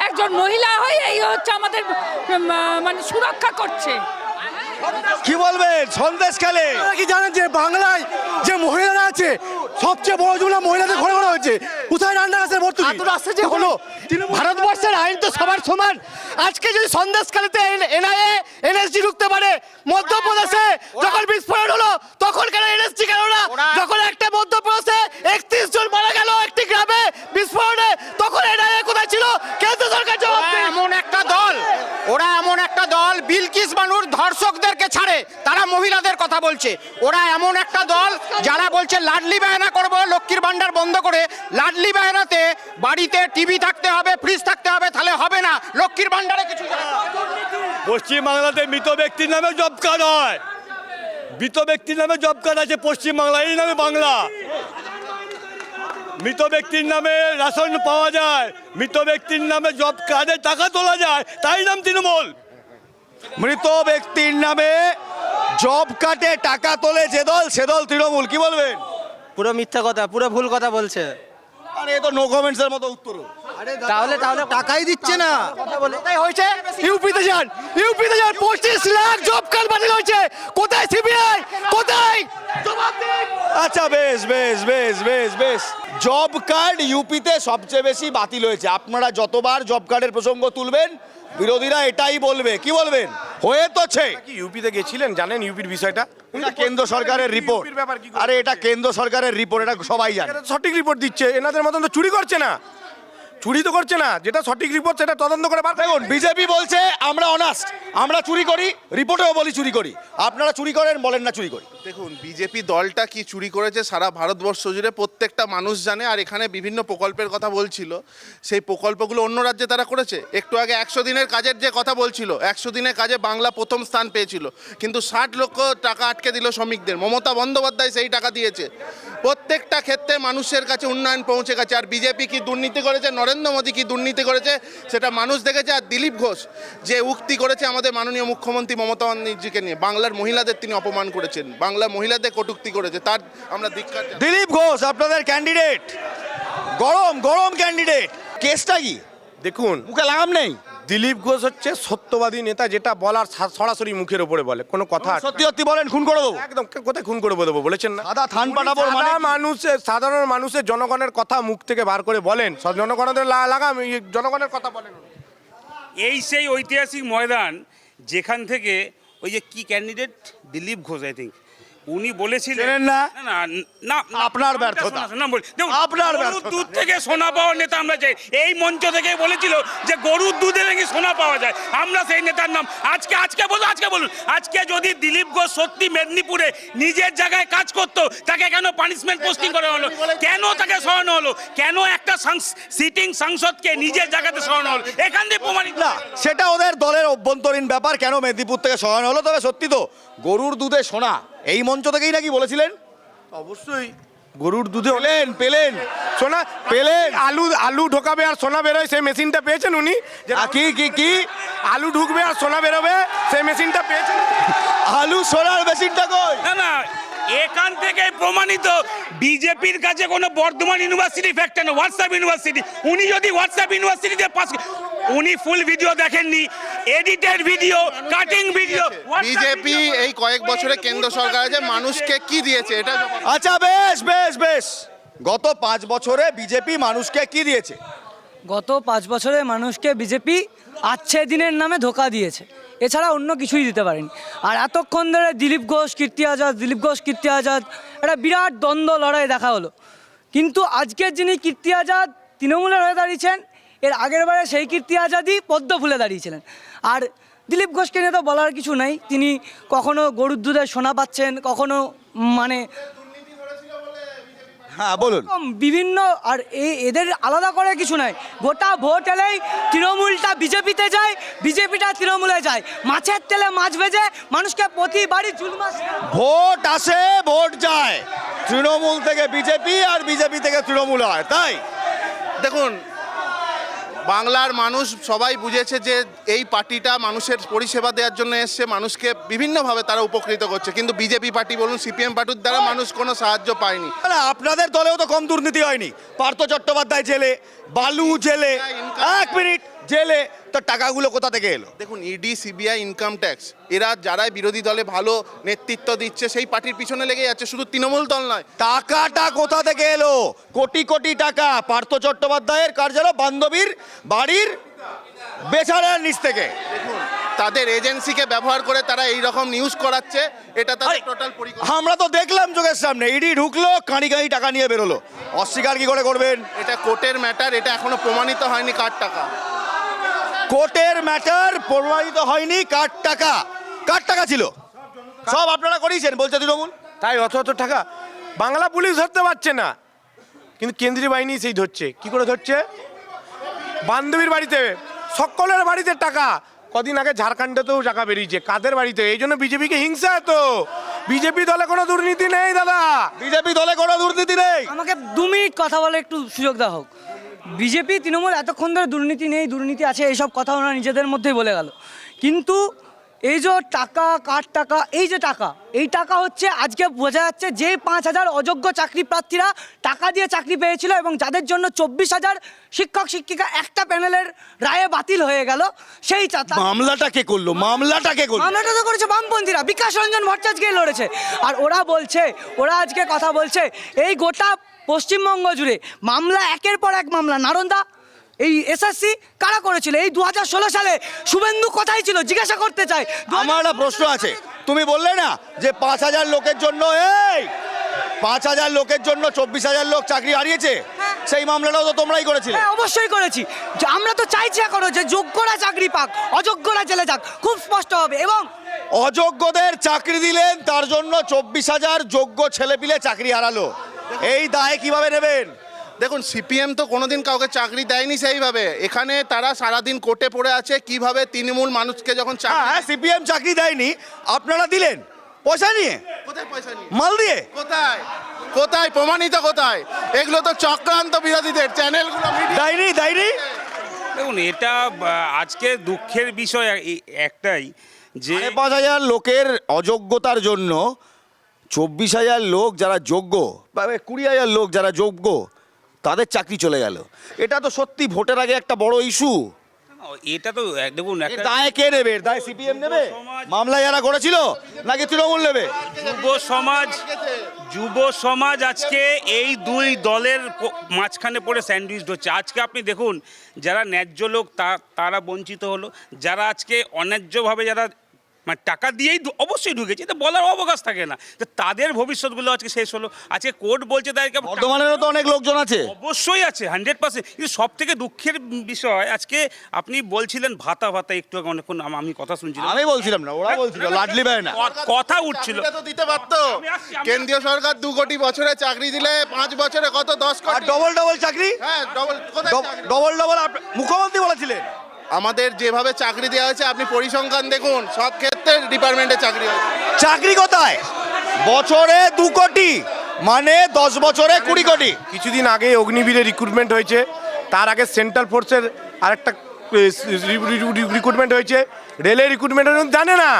একজন মহিলা হয়ে এই হচ্ছে আমাদের মানে সুরক্ষা করছে। কি বলবেন সন্দেশখালে? কি জানেন যে বাংলায় যে মহিলারা আছে সবচেয়ে বড় জুমলা মহিলাদের ঘরে ঘরে হয়েছে। কোথায় রান্না আছে ভর্তুকি? যে হলো ভারতবর্ষের আইন তো সবার সমান। আজকে যদি সন্দেশখালীতে এনআইএ এনএসজি ঢুকতে পারে, মধ্যপ্রদেশে যখন বিস্ফোরণ হলো তখন কেন এনএসজি গেল না? যখন একটা মধ্যপ্রদেশে 31 জন মারা গেল একটি গ্রামে বিস্ফোরণে, তখন এনআইএ কোথায় ছিল? কেন্দ্র সরকার জবাব দেয়। এমন একটা দল বিলকিস বানুর ধর্ষকদেরকে ছাড়ে, তারা মহিলাদের কথা বলছে। ওরা এমন একটা দল যারা বলছে লাডলি বায়না করব, লক্ষ্মীর ভান্ডার বন্ধ করে লাডলি বায়নাতে বাড়িতে টিভি থাকতে হবে, ফ্রিজ থাকতে হবে, তাহলে হবে না। লক্ষ্মীর ভান্ডারে কিছু পশ্চিমবাংলাতে মৃত ব্যক্তির নামে জব কার্ড হয়, মৃত ব্যক্তির নামে জব কার্ড আছে পশ্চিমবাংলা, এই নামে বাংলা। মৃত ব্যক্তির নামে রেশন পাওয়া যায়, মৃত ব্যক্তির নামে জব কার্ডে টাকা তোলা যায়, তাই নাম তৃণমূল। মৃত ব্যক্তির নামে জব কার্ডে টাকা তোলে যে দল, সে দল তৃণমূল। কি বলবেন? পুরো মিথ্যা কথা, পুরো ভুল কথা বলছে। আরে এ তো নো কমেন্টস এর মতো উত্তর। তাহলে টাকাই দিচ্ছে না। কোথায় হয়েছে? ইউপিতে যান, 25 লাখ জব কার্ড বাতিল হয়েছে। কোথায় সিবিআই? কোথায়? জবাব দিন। আচ্ছা বেশ জব কার্ড ইউপিতে সবচেয়ে বেশি বাতিল হয়েছে। আপনারা যতবার জব কার্ডের প্রসঙ্গ তুলবেন বিরোধীরা এটাই বলবে। কি বলবেন? হয়েছে কি ইউপিতে গেছিলেন? জানেন ইউপির বিষয়টা? এটা কেন্দ্র সরকারের রিপোর্ট। ইউপির ব্যাপার কি করে? আরে এটা কেন্দ্র সরকারের রিপোর্ট, এটা সবাই জানে। এটা সঠিক রিপোর্ট দিচ্ছে, এনাদের মতন তো চুরি করছে না, চুরি তো করছে না। যেটা সঠিক রিপোর্ট সেটা তদন্ত করে বার দেখুন, বিজেপি বলছে আমরা অনাস্ট, আমরা চুরি করি, রিপোর্টেও বলি চুরি করি। আপনারা চুরি করেন, বলেন না চুরি করি। দেখুন, বিজেপি দলটা কি চুরি করেছে সারা ভারতবর্ষ জুড়ে প্রত্যেকটা মানুষ জানে। আর এখানে বিভিন্ন প্রকল্পের কথা বলছিল, সেই প্রকল্পগুলো অন্য রাজ্যে তারা করেছে। একটু আগে 100 দিনের কাজের যে কথা বলছিল, 100 দিনের কাজে বাংলা প্রথম স্থান পেয়েছিল, কিন্তু 60 লক্ষ টাকা আটকে দিল শ্রমিকদের। মমতা বন্দ্যোপাধ্যায় সেই টাকা দিয়েছে। প্রত্যেকটা ক্ষেত্রে মানুষের কাছে উন্নয়ন পৌঁছে গেছে। আর বিজেপি কি দুর্নীতি করেছে, নরেন্দ্র মোদী কি দুর্নীতি করেছে, সেটা মানুষ দেখেছে। আর দিলীপ ঘোষ যে উক্তি করেছে আমাদের মাননীয় মুখ্যমন্ত্রী মমতা ব্যানার্জিকে নিয়ে, বাংলার মহিলাদের তিনি অপমান করেছেন, বাংলার মহিলাদের কটূক্তি করেছে, তার আমরা ধিক্কার জানাই। দিলীপ ঘোষ আপনাদের ক্যান্ডিডেট, গরম ক্যান্ডিডেট। কেসটা কি? দেখুন, মুখে লাগাম নেই। দিলীপ ঘোষ হচ্ছে সত্যবাদী নেতা, যেটা বলার সরাসরি মুখের উপরে বলে, কোনো কথা সত্যি বলেন, খুন করে দেবো। একদম, কোথায় খুন করে দেবো বলেছেন না? সাদা থান পাঠাবো মানে সাধারণ মানুষের জনগণের কথা মুখ থেকে বার করে বলেন, জনগণের লাগাম, জনগণের কথা বলেন। এই সেই ঐতিহাসিক ময়দান যেখান থেকে ওই যে কি candidate Dilip Ghosh, I think, উনি বলেছিলেন না না আপনার ব্যর্থতা, আপনার গরুর দুধ থেকে সোনা পাওয়ার নেতা আমরা চাই। এই মঞ্চ থেকে বলেছিল যে গরুর দুধে নাকি সোনা পাওয়া যায়, আমরা সেই নেতার নাম আজকে বলুন আজকে যদি দিলীপ ঘোষ সত্যি মেদিনীপুরে নিজের জায়গায় কাজ করতো, তাকে কেন পানিশমেন্ট পোস্টিং করা হলো, কেন তাকে সরানো হলো, কেন একটা সিটিং সাংসদকে নিজের জায়গাতে সরানো হলো, এখান থেকে প্রমাণিত না। সেটা ওদের দলের অভ্যন্তরীণ ব্যাপার, কেন মেদিনীপুর থেকে সরানো হলো। তবে সত্যি তো গরুর দুধে সোনা এই মঞ্চ থেকেই নাকি বলেছিলেন। অবশ্যই গরুর দুধে পেলেন সোনা পেলেন। আলু ঢোকাবে আর সোনা বেরোয়, সেই মেশিনটা পেয়েছেন উনি? কি আলু ঢুকবে আর সোনা বেরোবে, সেই মেশিনটা পেয়েছেন? আলু সোনার মেশিনটা কই? না এখান থেকে প্রমাণিত বিজেপির কাছে কোনো বর্ধমান ইউনিভার্সিটি ফ্যাক্টর না, হোয়াটসঅ্যাপ ইউনিভার্সিটি। উনি যদি হোয়াটসঅ্যাপ ইউনিভার্সিটিতে পাস, উনি ফুল ভিডিও দেখেননি, edited video, cutting video. BJP এই কয়েক বছরে কেন্দ্র সরকার যে মানুষকে কি দিয়েছে এটা। আচ্ছা বেশ গত 5 বছরে বিজেপি মানুষকে কি দিয়েছে? গত 5 বছরে মানুষকে বিজেপি আচ্ছে দিনের নামে ধোকা দিয়েছে, এছাড়া অন্য কিছুই দিতে পারেনি। আর এতক্ষণ ধরে দিলীপ ঘোষ কীর্তি আজাদ একটা বিরাট দ্বন্দ্ব লড়াই দেখা হলো, কিন্তু আজকের যিনি কীর্তি আজাদ তৃণমূলের হয়ে দাঁড়িয়েছেন, এর আগের বারে সেই কীর্তি আজাদই পদ্ম ফুলে দাঁড়িয়েছিলেন। আর দিলীপ ঘোষকে নিয়ে তো বলার কিছু নাই, তিনি কখনো গরুর দুধে সোনা পাচ্ছেন, কখনো মানে হ্যাঁ বলুন। বিভিন্ন, আর এদের আলাদা করে কিছু নাই, গোটা ভোট এলেই তৃণমূলটা বিজেপিতে যায়, বিজেপিটা তৃণমূলে যায়, মাছের তেলে মাছ ভেজে মানুষকে প্রতিবারই জুলমাস। ভোট আসে ভোট যায়, তৃণমূল থেকে বিজেপি আর বিজেপি থেকে তৃণমূল হয়, তাই? দেখুন, বাংলার মানুষ সবাই বুঝেছে যে এই পার্টিটা মানুষের পরিষেবা দেওয়ার জন্য এসছে, মানুষকে বিভিন্নভাবে তারা উপকৃত করছে, কিন্তু বিজেপি পার্টি বলুন, সিপিএম পার্টির দ্বারা মানুষ কোনো সাহায্য পায়নি। না, আপনাদের দলেও তো কম দুর্নীতি হয়নি। পার্থ চট্টোপাধ্যায় জেলে, বালু জেলে, 1 মিনিট জেলে, তো টাকাগুলো কোথা থেকে এলো? দেখুন, ইডি, সিবিআই, ইনকাম ট্যাক্স, এরা যারাই বিরোধী দলে ভালো নেতৃত্ব দিচ্ছে সেই পার্টির পিছনে লেগে যাচ্ছে, শুধু তৃণমূল দল নয়। টাকাটা কোথা থেকে এলো? কোটি কোটি টাকা পার্থ চট্টোপাধ্যায়ের কার্যালয় বান্ধবীর বাড়ির বেচারার নিচ থেকে। দেখুন, তাদের এজেন্সিকে ব্যবহার করে তারা এই রকম নিউজ করাচ্ছে, এটা তাদের টোটাল পরিকল্পনা। আমরা তো দেখলাম চোখের সামনে, ইডি ঢুকলো, কাঁড়ি কাঁড়ি টাকা নিয়ে বেরোলো। অস্বীকার কি করে করবেন? এটা কোর্টের ম্যাটার, এটা এখনো প্রমাণিত হয়নি কার টাকা। কোর্টের ম্যাটার প্রমাণিত হয়নি কার টাকা। কার টাকা ছিল? সব আপনারা করিয়েছেন বলছে তৃণমূল। তাই অত অত টাকা বাংলা পুলিশ ধরতে পারছে না, কিন্তু কেন্দ্রীয় বাহিনী সেই ধরছে। কি করে ধরছে? বান্ধবীর বাড়িতে, সকলের বাড়িতে টাকা। কদিন আগে ঝাড়খণ্ডেতেও টাকা বেরিয়েছে, কাদের বাড়িতে? এই জন্য বিজেপিকে হিংসা এত। বিজেপি দলে কোনো দুর্নীতি নেই দাদা, বিজেপি দলে কোনো দুর্নীতি নেই। আমাকে 2 মিনিট কথা বলে একটু সুযোগ দেওয়া হোক। বিজেপি তৃণমূল এতক্ষণ ধরে দুর্নীতি নেই, দুর্নীতি আছে, এইসব কথা ওনারা নিজেদের মধ্যেই বলে গেল, কিন্তু এই যে টাকা, কার টাকা, এই যে টাকা, এই টাকা হচ্ছে আজকে বোঝা যাচ্ছে যে 5,000 অযোগ্য চাকরি প্রার্থীরা টাকা দিয়ে চাকরি পেয়েছিল এবং যাদের জন্য 24,000 শিক্ষক শিক্ষিকা একটা প্যানেলের রায়ে বাতিল হয়ে গেল, সেই মামলাটা কে করলো? মামলাটা কে করলো? মামলাটা তো করেছে বামপন্থীরা, বিকাশ রঞ্জন ভট্টাচার্যকে লড়েছে। আর ওরা বলছে, ওরা আজকে কথা বলছে এই গোটা পশ্চিমবঙ্গ জুড়ে মামলা, একের পর এক মামলা। নারন্দা, এই এসএসসি কারা করেছিল? এই 2016 সালে শুভেন্দু কোথায় ছিল জিজ্ঞাসা করতে চাই। আমার একটা প্রশ্ন আছে, তুমি বললে না যে 5,000 লোকের জন্য, এই 5,000 লোকের জন্য 24,000 লোক চাকরি হারিয়েছে, সেই মামলাটাও তো তোমরাই করেছিলে। হ্যাঁ, অবশ্যই করেছি। যে আমরা তো চাইছি এখনো যে যোগ্যরা চাকরি পাক, অযোগ্যরা জেলে যাক, খুব স্পষ্ট হবে। এবং অযোগ্যদের চাকরি দিলেন, তার জন্য 24,000 যোগ্য ছেলেপিলে চাকরি হারালো। এই দায় কিভাবে নেবেন? দেখুন, সিপিএম তো কোনোদিন কাউকে চাকরি দেয়নি সেইভাবে। এখানে তারা সারাদিন কোর্টে পড়ে আছে কিভাবে তৃণমূল মানুষকে যখন হ্যাঁ, সিপিএম চাকরি দেয়নি, আপনারা দিলেন পয়সা নিয়ে। কোথায় পয়সা নিয়ে? মাল দিয়ে? কোথায় কোথায় প্রমাণিত? কোথায়? এগুলো তো চক্রান্ত বিরোধীদের চ্যানেলগুলো। দেয়নি, দেয়নি। দেখুন, এটা আজকে দুঃখের বিষয় একটাই যে 5,000 লোকের অযোগ্যতার জন্য 24,000 লোক যারা যোগ্য, 20,000 লোক যারা যোগ্য, তাদের চাকরি চলে গেল। এটা তো সত্যি ভোটের আগে একটা বড় ইস্যু। এটা তো দেখুন, এর দায় কে নেবে? দায় সিপিএম নেবে? মামলা যারা করেছিল, নাকি তৃণমূল নেবে? যুব সমাজ আজকে এই দুই দলের মাঝখানে পড়ে স্যান্ডউইচ হচ্ছে। আজকে আপনি দেখুন, যারা ন্যায্য লোক তারা বঞ্চিত হলো, যারা আজকে অন্যায্যভাবে যারা মানে টাকা দিয়েই অবশ্যই ঢুকেছে, এটা বলার অবকাশ থাকে না, যে তাদের ভবিষ্যৎগুলো আজকে শেষ হলো। আজকে কোর্ট বলছে তাদেরকে, বর্ধমানেরও তো অনেক লোকজন আছে। অবশ্যই আছে, 100%। কিন্তু সব থেকে দুঃখের বিষয়, আজকে আপনি বলছিলেন ভাতা একটু অনেকক্ষণ আমি কথা শুনছিলাম। আমি বলছিলাম না, ওরা বলছিল লাডলি বায়না কথা উঠছিল। তো দিতে পারতো। কেন্দ্রীয় সরকার 2 কোটি বছরে চাকরি দিলে 5 বছরে কত? 10 আর কোটি। ডবল চাকরি। হ্যাঁ, ডবল। কোথায় চাকরি? ডবল মুখ্যমন্ত্রী বলেছিলেন। আমাদের যেভাবে চাকরি দেওয়া হয়েছে, আপনি পরিসংখ্যান দেখুন, সব ক্ষেত্রে ডিপার্টমেন্টে চাকরি হয়েছে। চাকরি কোথায়? বছরে 2 কোটি, মানে 10 বছরে 20 কোটি। কিছুদিন আগে অগ্নিবীরে রিক্রুটমেন্ট হয়েছে, তার আগে সেন্ট্রাল ফোর্সের আরেকটা রিক্রুটমেন্ট হয়েছে, রেলের রিক্রুটমেন্ট জানে না।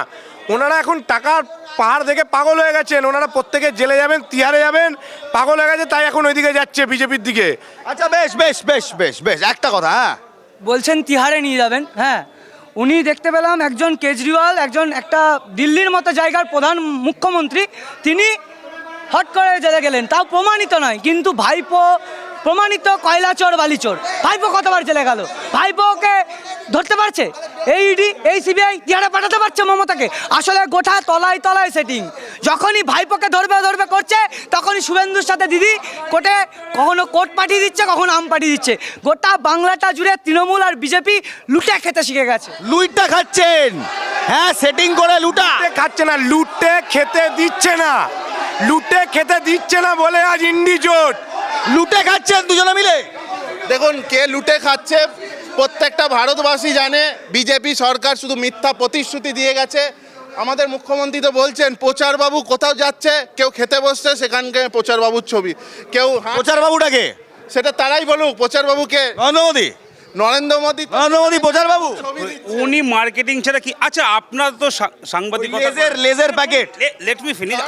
ওনারা এখন টাকার পাহাড় দেখে পাগল হয়ে গেছেন। ওনারা প্রত্যেকে জেলে যাবেন, তিহারে যাবেন, পাগল হয়ে গেছে, তাই এখন ওইদিকে যাচ্ছে বিজেপির দিকে। আচ্ছা, বেশ একটা কথা, হ্যাঁ বলছেন তিহারে নিয়ে যাবেন। হ্যাঁ, উনি দেখতে পেলাম একজন কেজরিওয়াল, একজন একটা দিল্লির মতো জায়গার প্রধান মুখ্যমন্ত্রী, তিনি হট করে জেলে গেলেন, তাও প্রমাণিত নয়। কিন্তু ভাইপো প্রমাণিত কয়লা চোর, বালি চোর। ভাইপো কতবার জেলে গেল? ভাইপোকে ধরতে পারছে এই ইডি, এই সিবিআই, তিহারে পাঠাতে পারছে মমতাকে? আসলে গোটা তলায় সেটিং। যখনই ভাইপোকে ধরবে হচ্ছে তখনই শুভেন্দুর সাথে দিদি কোর্টে কখনো কোর্ট পাঠিয়ে দিচ্ছে, কখনো আম পাঠিয়ে দিচ্ছে। গোটা বাংলাটা জুড়ে তৃণমূল আর বিজেপি লুটে খেতে শিখে গেছে। লুইটটা খাচ্ছেন, হ্যাঁ, সেটিং করে লুটা খাচ্ছে না, লুটে খেতে দিচ্ছে না, লুটে খেতে দিচ্ছে না বলে আজ ইন্ডি জোট। লুটে খাচ্ছেন দুজনে মিলে। দেখুন কে লুটে খাচ্ছে প্রত্যেকটা ভারতবাসী জানে। বিজেপি সরকার শুধু মিথ্যা প্রতিশ্রুতি দিয়ে গেছে। আমাদের মুখ্যমন্ত্রী তো বলছেন প্রচারবাবু কোথাও যাচ্ছে, কেউ খেতে বসছে সেখানকে প্রচারবাবুর ছবি, কেউ প্রচারবাবুটাকে সেটা তারাই বলুক। প্রচারবাবুকে নরেন্দ্র মোদী, নরেন্দ্র মোদী প্রচারবাবু উনি মার্কেটিং ছাড়া কি? আচ্ছা, আপনারা তো সাংবাদিকতা, লেজার প্যাকেট। Let me finish.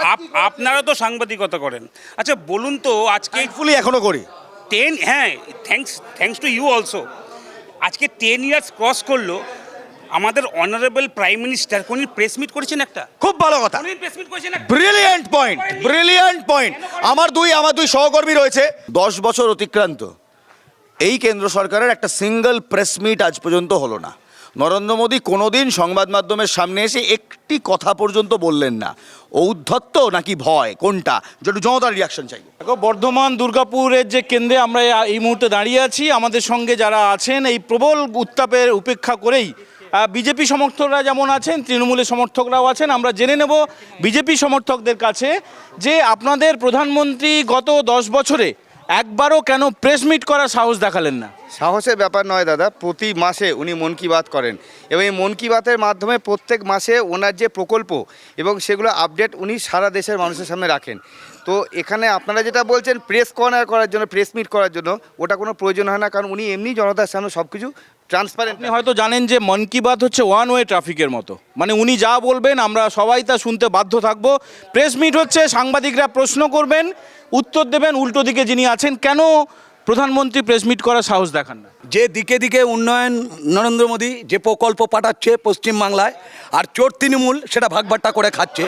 আপনারা তো সাংবাদিকতা করেন। আচ্ছা বলুন তো, আজকে ফুলি এখনো করি 10, হ্যাঁ, থ্যাঙ্কস টু ইউ অলসো, আজকে 10 ইয়ার্স ক্রস করলো। আমাদের অনারেবল প্রাইম মিনিস্টার কোন প্রেস মিট করেছেন একটা? খুব ভালো কথা, উনি প্রেস মিট করেছেন একটা। Brilliant point, brilliant point. আমার দুই সহকর্মী রয়েছে, 10 বছর অতিক্রান্ত, এই কেন্দ্র সরকারের একটা সিঙ্গেল প্রেস মিট আজ পর্যন্ত হলো না। নরেন্দ্র মোদী কোনোদিন সংবাদ মাধ্যমের সামনে এসে একটি কথা পর্যন্ত বললেন না। ঔদ্ধত্য নাকি ভয়, কোনটা? একটু জনতার রিয়াকশন চাই। দেখো, বর্ধমান দুর্গাপুরের যে কেন্দ্রে আমরা এই মুহূর্তে দাঁড়িয়ে আছি, আমাদের সঙ্গে যারা আছেন এই প্রবল উত্তাপের উপেক্ষা করেই বিজেপি সমর্থকরা যেমন আছেন, তৃণমূলের সমর্থকরাও আছেন। আমরা জেনে নেব বিজেপি সমর্থকদের কাছে যে আপনাদের প্রধানমন্ত্রী গত 10 বছরে একবারও কেন প্রেস মিট করার সাহস দেখালেন না? সাহসের ব্যাপার নয় দাদা, প্রতি মাসে উনি মন কি বাত করেন এবং এই মন কি বাতের মাধ্যমে প্রত্যেক মাসে ওনার যে প্রকল্প এবং সেগুলো আপডেট উনি সারা দেশের মানুষের সামনে রাখেন। তো এখানে আপনারা যেটা বলছেন প্রেস কর্নার করার জন্য, প্রেস মিট করার জন্য, ওটা কোনো প্রয়োজন হয় না, কারণ উনি এমনি জনতার সামনে সব কিছু ট্রান্সপারেন্ট। আপনি হয়তো জানেন যে মন কি বাত হচ্ছে ওয়ান ওয়ে ট্রাফিকের মতো, মানে উনি যা বলবেন আমরা সবাই তা শুনতে বাধ্য থাকবো। প্রেস মিট হচ্ছে সাংবাদিকরা প্রশ্ন করবেন, উত্তর দেবেন, উল্টো দিকে যিনি আছেন। কেন প্রধানমন্ত্রী প্রেস মিট করার সাহস দেখান না? যে দিকে দিকে উন্নয়ন নরেন্দ্র মোদী যে প্রকল্প পাঠাচ্ছে পশ্চিমবাংলায়, আর চোর তৃণমূল সেটা ভাগবাট্টা করে খাচ্ছে।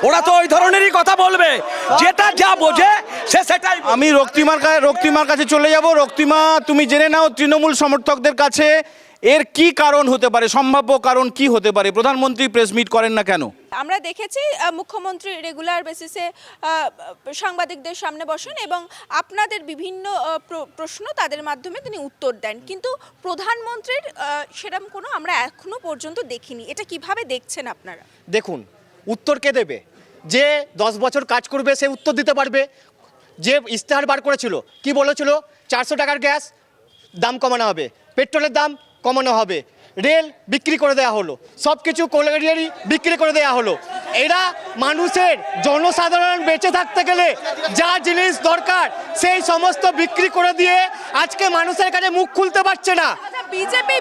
ওরা তো ওই ধরনেরই কথা বলবে, যেটা যা বোঝে সে সেটাই। আমি রক্তিমার কাছে চলে যাব। রক্তিমা, তুমি জেনে নাও তৃণমূল সমর্থকদের কাছে এর কি কারণ হতে পারে, সম্ভাব্য কারণ কি হতে পারে? প্রধানমন্ত্রী প্রেস মিট করেন না কেন? আমরা দেখেছি মুখ্যমন্ত্রী রেগুলার বেসিসে সাংবাদিকদের সামনে বসেন এবং আপনাদের বিভিন্ন প্রশ্ন তাদের মাধ্যমে তিনি উত্তর দেন, কিন্তু প্রধানমন্ত্রীর সেরকম কোনো আমরা এখনো পর্যন্ত দেখিনি। এটা কিভাবে দেখছেন আপনারা? দেখুন, উত্তর কে দেবে? যে 10 বছর কাজ করবে সে উত্তর দিতে পারবে। যে ইস্তেহার বার করেছিল, কি বলেছিল? 400 টাকার গ্যাস দাম কমানো হবে, পেট্রোলের দাম কমানো হবে, রেল বিক্রি করে দেওয়া হলো, সব কিছু কোলারিয়ারি বিক্রি করে দেওয়া হলো। এরা মানুষের, জনসাধারণ বেঁচে থাকতে গেলে যা জিনিস দরকার সেই সমস্ত বিক্রি করে দিয়ে আজকে মানুষের কাছে মুখ খুলতে পারছে না।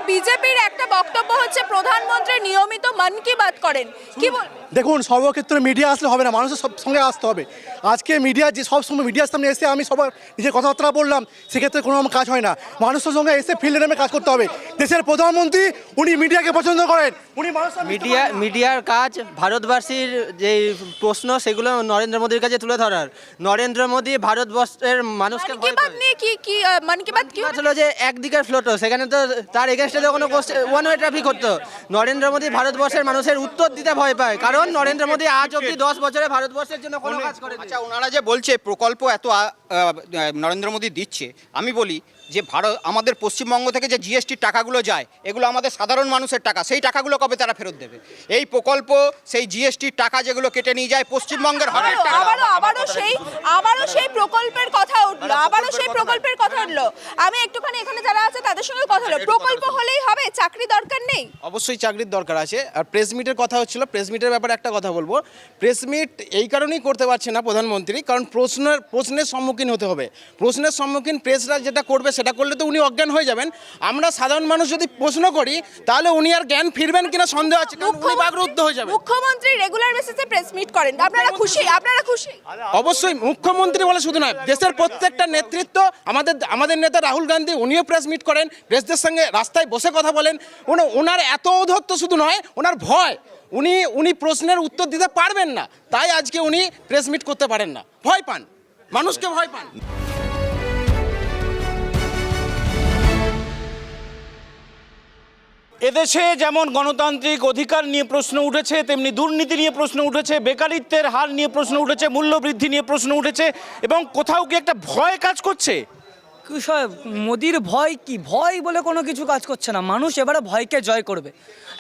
বিজেপির একটা বক্তব্য হচ্ছে প্রধানমন্ত্রী নিয়মিত মন কি বাত করেন, কি বল? দেখুন, সর্বক্ষেত্রে মিডিয়া আসলে হবে না, মানুষের সব সঙ্গে আসতে হবে। আজকে মিডিয়া যে সব সময় মিডিয়ার সামনে এসে আমি সবার নিজের কথাবার্তা বললাম, সেক্ষেত্রে কোনো কাজ হয় না। মানুষের সঙ্গে এসে ফিল্ডে নেমে কাজ করতে হবে। দেশের প্রধানমন্ত্রী উনি মিডিয়াকে পছন্দ করেন, উনি মিডিয়ার কাজ ভারতবাসীর যে প্রশ্ন সেগুলো নরেন্দ্র মোদীর কাছে তুলে ধরার। নরেন্দ্র মোদী ভারতবর্ষের মানুষকে মন কি বাত নিয়ে কি মন কি বাত কি হলো যে একদিকের ফ্লোটো, সেখানে তো তার এগেনস্টে তো কোনো ওয়ান ওয়ে ট্রাফিক হতো। নরেন্দ্র মোদী ভারতবর্ষের মানুষের উত্তর দিতে ভয় পায়, কারণ নরেন্দ্র মোদী আজ অবধি 10 বছরে ভারতবর্ষের জন্য কোনো কাজ করেনি। আচ্ছা, ওনারা যে বলছে প্রকল্প এত নরেন্দ্র মোদী দিচ্ছে, আমি বলি যে আমাদের পশ্চিমবঙ্গ থেকে যে জিএসটির টাকাগুলো যায়, এগুলো আমাদের সাধারণ মানুষের টাকা, সেই টাকাগুলো কবে তারা ফেরত দেবে? এই প্রকল্প, সেই জিএসটির টাকা যেগুলো কেটে নিয়ে যায় পশ্চিমবঙ্গের হবে। আবারও সেই প্রকল্পের কথা উঠলো। আমি একটুখানি এখানে যারা আছে তাদের সঙ্গে কথা হলো, প্রকল্প হলেই হবে, চাকরি দরকার নেই? অবশ্যই চাকরির দরকার আছে। আর প্রেস মিটের কথা হচ্ছিল, প্রেস মিটের ব্যাপারে একটা কথা বলবো। প্রেস মিট এই কারণেই করতে পারছে না প্রধানমন্ত্রী, কারণ প্রশ্নের সম্মুখীন হতে হবে। প্রশ্নের সম্মুখীন প্রেসরা যেটা করবে সেটা করলে তো উনি অজ্ঞান হয়ে যাবেন। আমরা সাধারণ মানুষ যদি প্রশ্ন করি তাহলে উনি আর জ্ঞান ফিরবেন কিনা সন্দেহ আছে, কারণ উনি বাকরুদ্ধ হয়ে যাবেন। মুখ্যমন্ত্রী রেগুলার বেসিসে প্রেস মিট করেন, আপনারা খুশি? অবশ্যই মুখ্যমন্ত্রী বলে শুধু নয়, দেশের প্রত্যেকটা নেতৃত্ব, আমাদের নেতা রাহুল গান্ধী উনিও প্রেস মিট করেন, প্রেসদের সঙ্গে রাস্তায় বসে কথা বলেন। ওনার এত ঔদ্ধত্য শুধু নয়, ওনার ভয়, উনি প্রশ্নের উত্তর দিতে পারবেন না, তাই আজকে উনি প্রেস মিট করতে পারেন না, ভয় পান, মানুষকে ভয় পান। এদেশে যেমন গণতান্ত্রিক অধিকার নিয়ে প্রশ্ন উঠেছে, তেমনি দুর্নীতি নিয়ে প্রশ্ন উঠেছে, বেকারিত্বের হার নিয়ে প্রশ্ন উঠেছে, মূল্যবৃদ্ধি নিয়ে প্রশ্ন উঠেছে, এবং কোথাও কি একটা ভয় কাজ করছে? বিষয় মোদির ভয় কি? ভয় বলে কোনো কিছু কাজ করছে না। মানুষ এবারে ভয়কে জয় করবে।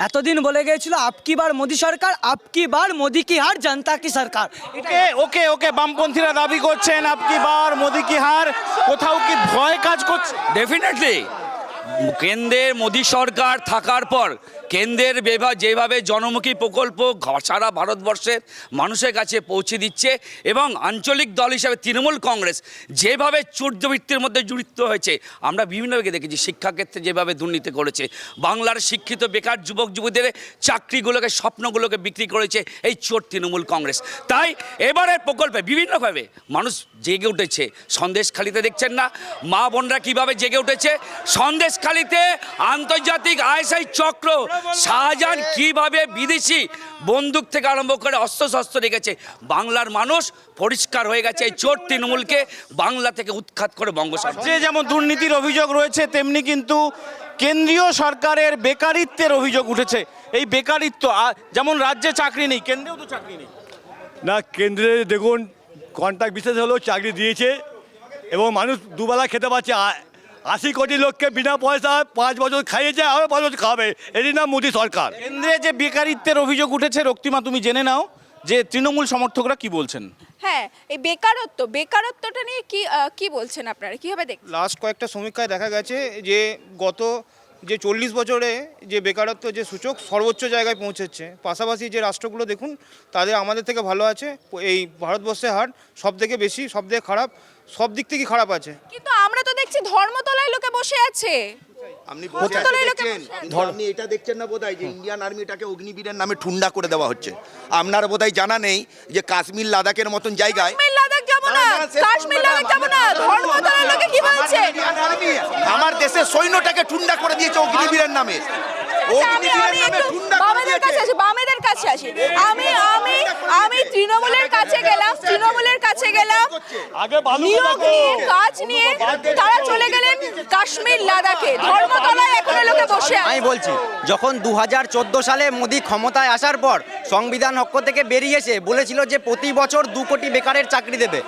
এতদিন বলে গিয়েছিল আপকি বার মোদি সরকার, আপকি বার মোদি কি হার, জনতা কি সরকার। ওকে ওকে ওকে বামপন্থীরা দাবি করছেন আপকি বার মোদি কি হার। কোথাও কি ভয় কাজ করছে? ডেফিনেটলি কেন্দ্রের মোদী সরকার থাকার পর কেন্দ্রের যেভাবে জনমুখী প্রকল্প সারা ভারতবর্ষের মানুষের কাছে পৌঁছে দিচ্ছে, এবং আঞ্চলিক দল হিসাবে তৃণমূল কংগ্রেস যেভাবে চুর্যবৃত্তির মধ্যে জড়িত হয়েছে, আমরা বিভিন্নভাবে দেখেছি। শিক্ষাক্ষেত্রে যেভাবে দুর্নীতি করেছে, বাংলার শিক্ষিত বেকার যুবক যুবতীদের চাকরিগুলোকে, স্বপ্নগুলোকে বিক্রি করেছে এই চোর তৃণমূল কংগ্রেস। তাই এবারের প্রকল্পে বিভিন্নভাবে মানুষ জেগে উঠেছে। সন্দেশখালিতে দেখছেন না মা বোনরা কিভাবে জেগে উঠেছে। সন্দেশখালিতে আন্তর্জাতিক আইএসআই চক্র শাহজাহান কিভাবে বিদেশি বন্দুক থেকে আরম্ভ করে অস্ত্রশস্ত্র রেখেছে। বাংলার মানুষ পরিষ্কার হয়ে গেছে এই চোর তৃণমূলকে বাংলা থেকে উৎখাত করে বঙ্গোপসাগর। যে যেমন দুর্নীতির অভিযোগ রয়েছে, তেমনি কিন্তু কেন্দ্রীয় সরকারের বেকারিত্বের অভিযোগ উঠেছে। এই বেকারিত্ব যেমন রাজ্যে চাকরি নেই, কেন্দ্রেও তো চাকরি নেই। না, কেন্দ্রে দেখুন কন্ট্রাক্ট বিশেষ হলেও চাকরি দিয়েছে এবং মানুষ দুবেলা খেতে পাচ্ছে। 80 কোটি লোককে বিনা পয়সা 5 বছর খাইয়েছে, আরও 5 বছর খাবে। এরই নাম মোদী সরকার। কেন্দ্রে যে বেকারিত্বের অভিযোগ উঠেছে, রক্তিমা তুমি জেনে নাও যে তৃণমূল সমর্থকরা কি বলছেন। হ্যাঁ, এই বেকারত্বটা নিয়ে কি বলছেন আপনারা, কিভাবে দেখছেন? লাস্ট কয়েকটা সমীক্ষায় দেখা গেছে যে গত 40 বছরে যে বেকারত্ব যে সূচক সর্বোচ্চ জায়গায় পৌঁছেছে। পাশাপাশি যে রাষ্ট্রগুলো দেখুন তাদের আমাদের থেকে ভালো আছে। এই ভারতবর্ষের হার সব থেকে বেশি, সব থেকে খারাপ, সব দিক থেকে খারাপ আছে। কিন্তু আমরা তো দেখছি ধর্মতলায় লোকে বসে আছে। আপনি আপনি এটা দেখছেন না বোধহয় যে ইন্ডিয়ান আর্মিটাকে অগ্নিবীরের নামে ঠুন্ডা করে দেওয়া হচ্ছে। আপনার বোধহয় জানা নেই যে কাশ্মীর লাদাখের মতন জায়গায় আমার দেশের সৈন্যটাকে ঠুন্ডা করে দিয়েছে অগ্নিবীরের নামে। বামেদের কাছে আসি। আমি তৃণমূলের কাছে গেলাম নিয়োগ নিয়ে, কাজ নিয়ে। তারা চলে গেলেন কাশ্মীর লাদাখে, ধর্মতলায় এখনো লোকে বসে আছে। আমি বলছি, যখন 2014 সালে মোদি ক্ষমতায় আসার পর সংবিধান পক্ষ থেকে বেরিয়ে এসে বলেছিল যে প্রতি বছর 2 কোটি বেকারের চাকরি দেবে,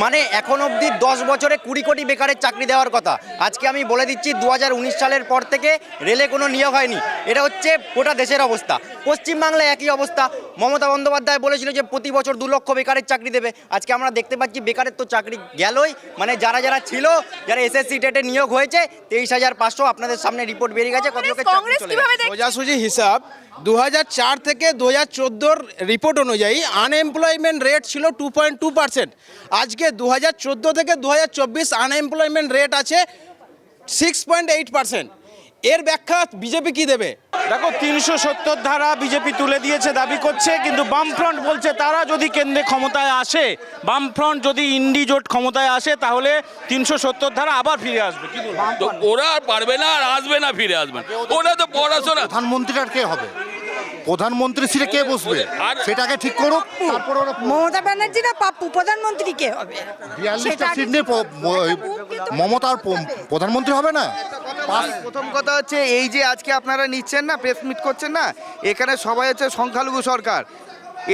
মানে এখন অবধি 10 বছরে 20 কোটি বেকারের চাকরি দেওয়ার কথা। আজকে আমি বলে দিচ্ছি 2019 সালের পর থেকে রেলে কোনো নিয়োগ হয়নি। এটা হচ্ছে গোটা দেশের অবস্থা। পশ্চিমবাংলায় একই অবস্থা। মমতা বন্দ্যোপাধ্যায় বলেছিল যে প্রতি বছর 2 লক্ষ বেকারের চাকরি দেবে। আজকে আমরা দেখতে পাচ্ছি বেকারের তো চাকরি গেলই, মানে যারা ছিল, যারা এসএসসি টেটে নিয়োগ হয়েছে 23,500। আপনাদের সামনে রিপোর্ট বেরিয়ে গেছে কত লোকের চাকরি চলে গেছে। সোজাসুজি হিসাব 2004 থেকে 2014 রিপোর্ট অনুযায়ী আনএমপ্লয়মেন্ট রেট ছিল 2.2%। আজকে 2014 থেকে 2024 আনএমপ্লয়মেন্ট রেট আছে 6.8%। এর ব্যাখ্যা বিজেপি কি দেবে? দেখো, 370 ধারা বিজেপি তুলে দিয়েছে, দাবি করছে, কিন্তু বামফ্রন্ট বলছে তারা যদি কেন্দ্রে ক্ষমতায় আসে, বামফ্রন্ট যদি ইন্ডি জোট ক্ষমতায় আসে, তাহলে 370 ধারা আবার ফিরে আসবে। কি বলবো? ওরা আর পারবে না, আর আসবে না, ফিরে আসবে। ওরা তো পড়াশোনা। প্রধানমন্ত্রী আর কে হবে? প্রধানমন্ত্রী সিটে কে বসবে সেটাকে ঠিক করুক। তারপর মমতা ব্যানার্জি না পাপ্পু প্রধানমন্ত্রী কে হবে? 42টা সিট নিয়ে মমতা আর প্রধানমন্ত্রী হবে না। প্রথম কথা হচ্ছে এই যে আজকে আপনারা নিচ্ছেন না, প্রেস মিট করছেন না, এখানে সবাই হচ্ছে সংখ্যালঘু সরকার।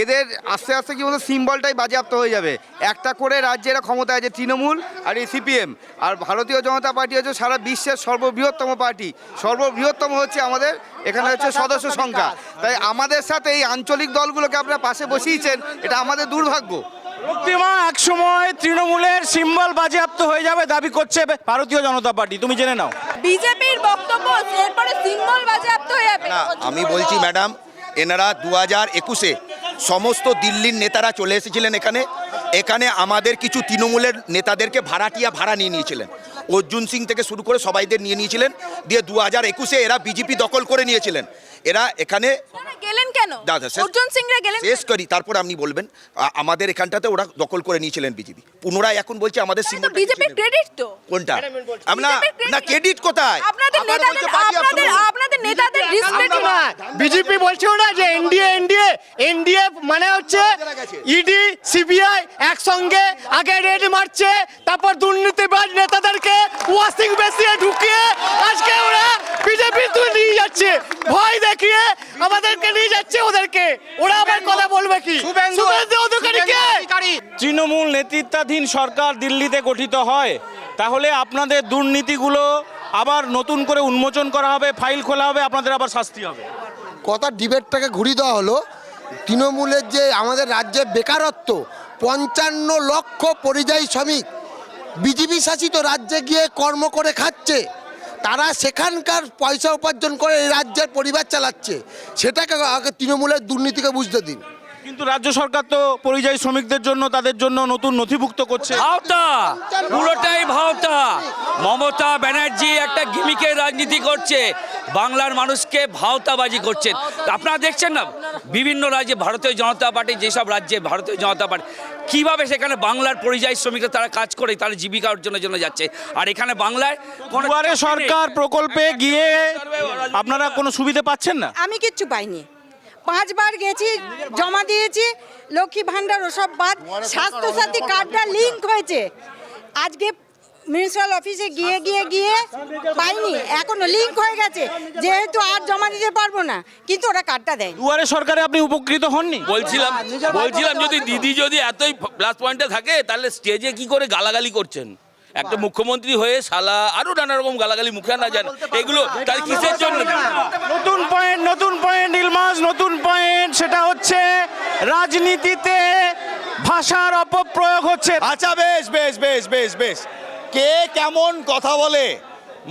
এদের আস্তে আস্তে কি বলতো সিম্বলটাই বাজেয়াপ্ত হয়ে যাবে। একটা করে রাজ্যে এরা ক্ষমতায় আছে, তৃণমূল আর এই সিপিএম। আর ভারতীয় জনতা পার্টি হচ্ছে সারা বিশ্বের সর্ববৃহত্তম পার্টি। সর্ববৃহত্তম হচ্ছে আমাদের এখানে হচ্ছে সদস্য সংখ্যা। তাই আমাদের সাথে এই আঞ্চলিক দলগুলোকে আপনারা পাশে বসিয়েছেন, এটা আমাদের দুর্ভাগ্য। এক সময় তৃণমূলের সিম্বল বাজেয়াপ্ত হয়ে যাবে দাবি করছে ভারতীয় জনতা পার্টি। তুমি জেনে নাও বিজেপির বক্তব্য এরপরে সিম্বল বাজেয়াপ্ত হয়ে যাবে। না, আমি বলছি ম্যাডাম, এনারা 2021-এ সমস্ত দিল্লির নেতারা চলে এসেছিলেন এখানে আমাদের কিছু তৃণমূলের নেতাদেরকে ভাড়া নিয়ে নিয়েছিলেন। অর্জুন সিং থেকে শুরু করে সবাইদের নিয়ে নিয়েছিলেন, দিয়ে 2021-এ এরা বিজেপি দখল করে নিয়েছিলেন। এরা এখানে গেলেন কেন? দাদা, অর্জুন সিংরা গেলেন শেষ করি, তারপর আপনি বলবেন। আমাদের এখানটাতে ওরা দখল করে নিয়েছিলেন বিজেপি, পুনরায় এখন বলছে আমাদের সিম্বলটা বিজেপির ক্রেডিট তো। কোনটা? না ক্রেডিট কোথায়? আপনাদের আবার বলছে নেতাদের party of আপনাদের নেতাদের ডিসক্রেডিট। বিজেপি বলছেও না যে এনডিএ মানে হচ্ছে ইডি সিবিআই একসঙ্গে আগে রেড মারছে, তারপর দুর্নীতিবাজ নেতাদেরকে ওয়াশিং মেশিনে ঢুকিয়ে আজকে ওরা বিজেপি তুলে নিয়ে যাচ্ছে, ভয় দেখিয়ে আমাদেরকে নিয়ে যাচ্ছে ওদেরকে। ওরা আবার কথা বলবে কি? শুভেন্দু অধিকারীকে তৃণমূল নেতৃত্বাধীন সরকার দিল্লিতে গঠিত হয়, তাহলে আপনাদের দুর্নীতিগুলো আবার নতুন করে উন্মোচন করা হবে, ফাইল খোলা হবে, আপনাদের আবার শাস্তি হবে। কথা ডিবেটটাকে ঘুরিয়ে দেওয়া হলো। তৃণমূলের যে আমাদের রাজ্যে বেকারত্ব, 55 লক্ষ পরিযায়ী শ্রমিক বিজেপি শাসিত রাজ্যে গিয়ে কর্ম করে খাচ্ছে, তারা সেখানকার পয়সা উপার্জন করে এই রাজ্যের পরিবার চালাচ্ছে, সেটাকে আগে তৃণমূলের দুর্নীতিকে বুঝতে দিন। কিন্তু রাজ্য সরকার তো পরিযায়ী শ্রমিকদের জন্য, তাদের জন্য নতুন নথিভুক্ত করছে। ভাওতা, পুরোটাই ভাওতা। মমতা ব্যানার্জি একটা গিমিকের রাজনীতি করছে, বাংলার মানুষকে ভাওতাবাজি করছেন। আপনারা দেখছেন না বিভিন্ন রাজ্যে ভারতীয় জনতা পার্টি, যেসব রাজ্যে ভারতীয় জনতা পার্টি কিভাবে সেখানে বাংলার পরিযায়ী শ্রমিকরা তারা কাজ করে, তারা জীবিকা অর্জনের জন্য যাচ্ছে, আর এখানে বাংলায় দুয়ারে সরকার প্রকল্পে গিয়ে আপনারা কোনো সুবিধা পাচ্ছেন না? আমি কিচ্ছু পাইনি, 5 বার গেছি, জমা দিয়েছি, লক্ষ্মী ভান্ডার ওসব বাদ, স্বাস্থ্যসাথী কার্ডটা লিঙ্ক হয়েছে, আজকে মিউনিসিপ্যাল অফিসে গিয়ে পাইনি, এখনো লিঙ্ক হয়ে গেছে, যেহেতু আর জমা দিতে পারবো না, কিন্তু ওরা কার্ডটা দেয়। দুয়ারে সরকারে আপনি উপকৃত হননি? বলছিলাম যদি দিদি যদি এতই প্লাস পয়েন্টে থাকে, তাহলে স্টেজে কি করে গালাগালি করছেন? একটা মুখ্যমন্ত্রী হয়ে শালা আরো নানা রকম গালাগালি মুখে না যান, এগুলো তার কিসের জন্য? নতুন পয়েন্ট ইলমাস, নতুন পয়েন্ট, সেটা হচ্ছে রাজনীতিতে ভাষার অপপ্রয়োগ হচ্ছে। আচ্ছা, বেশ কে কেমন কথা বলে?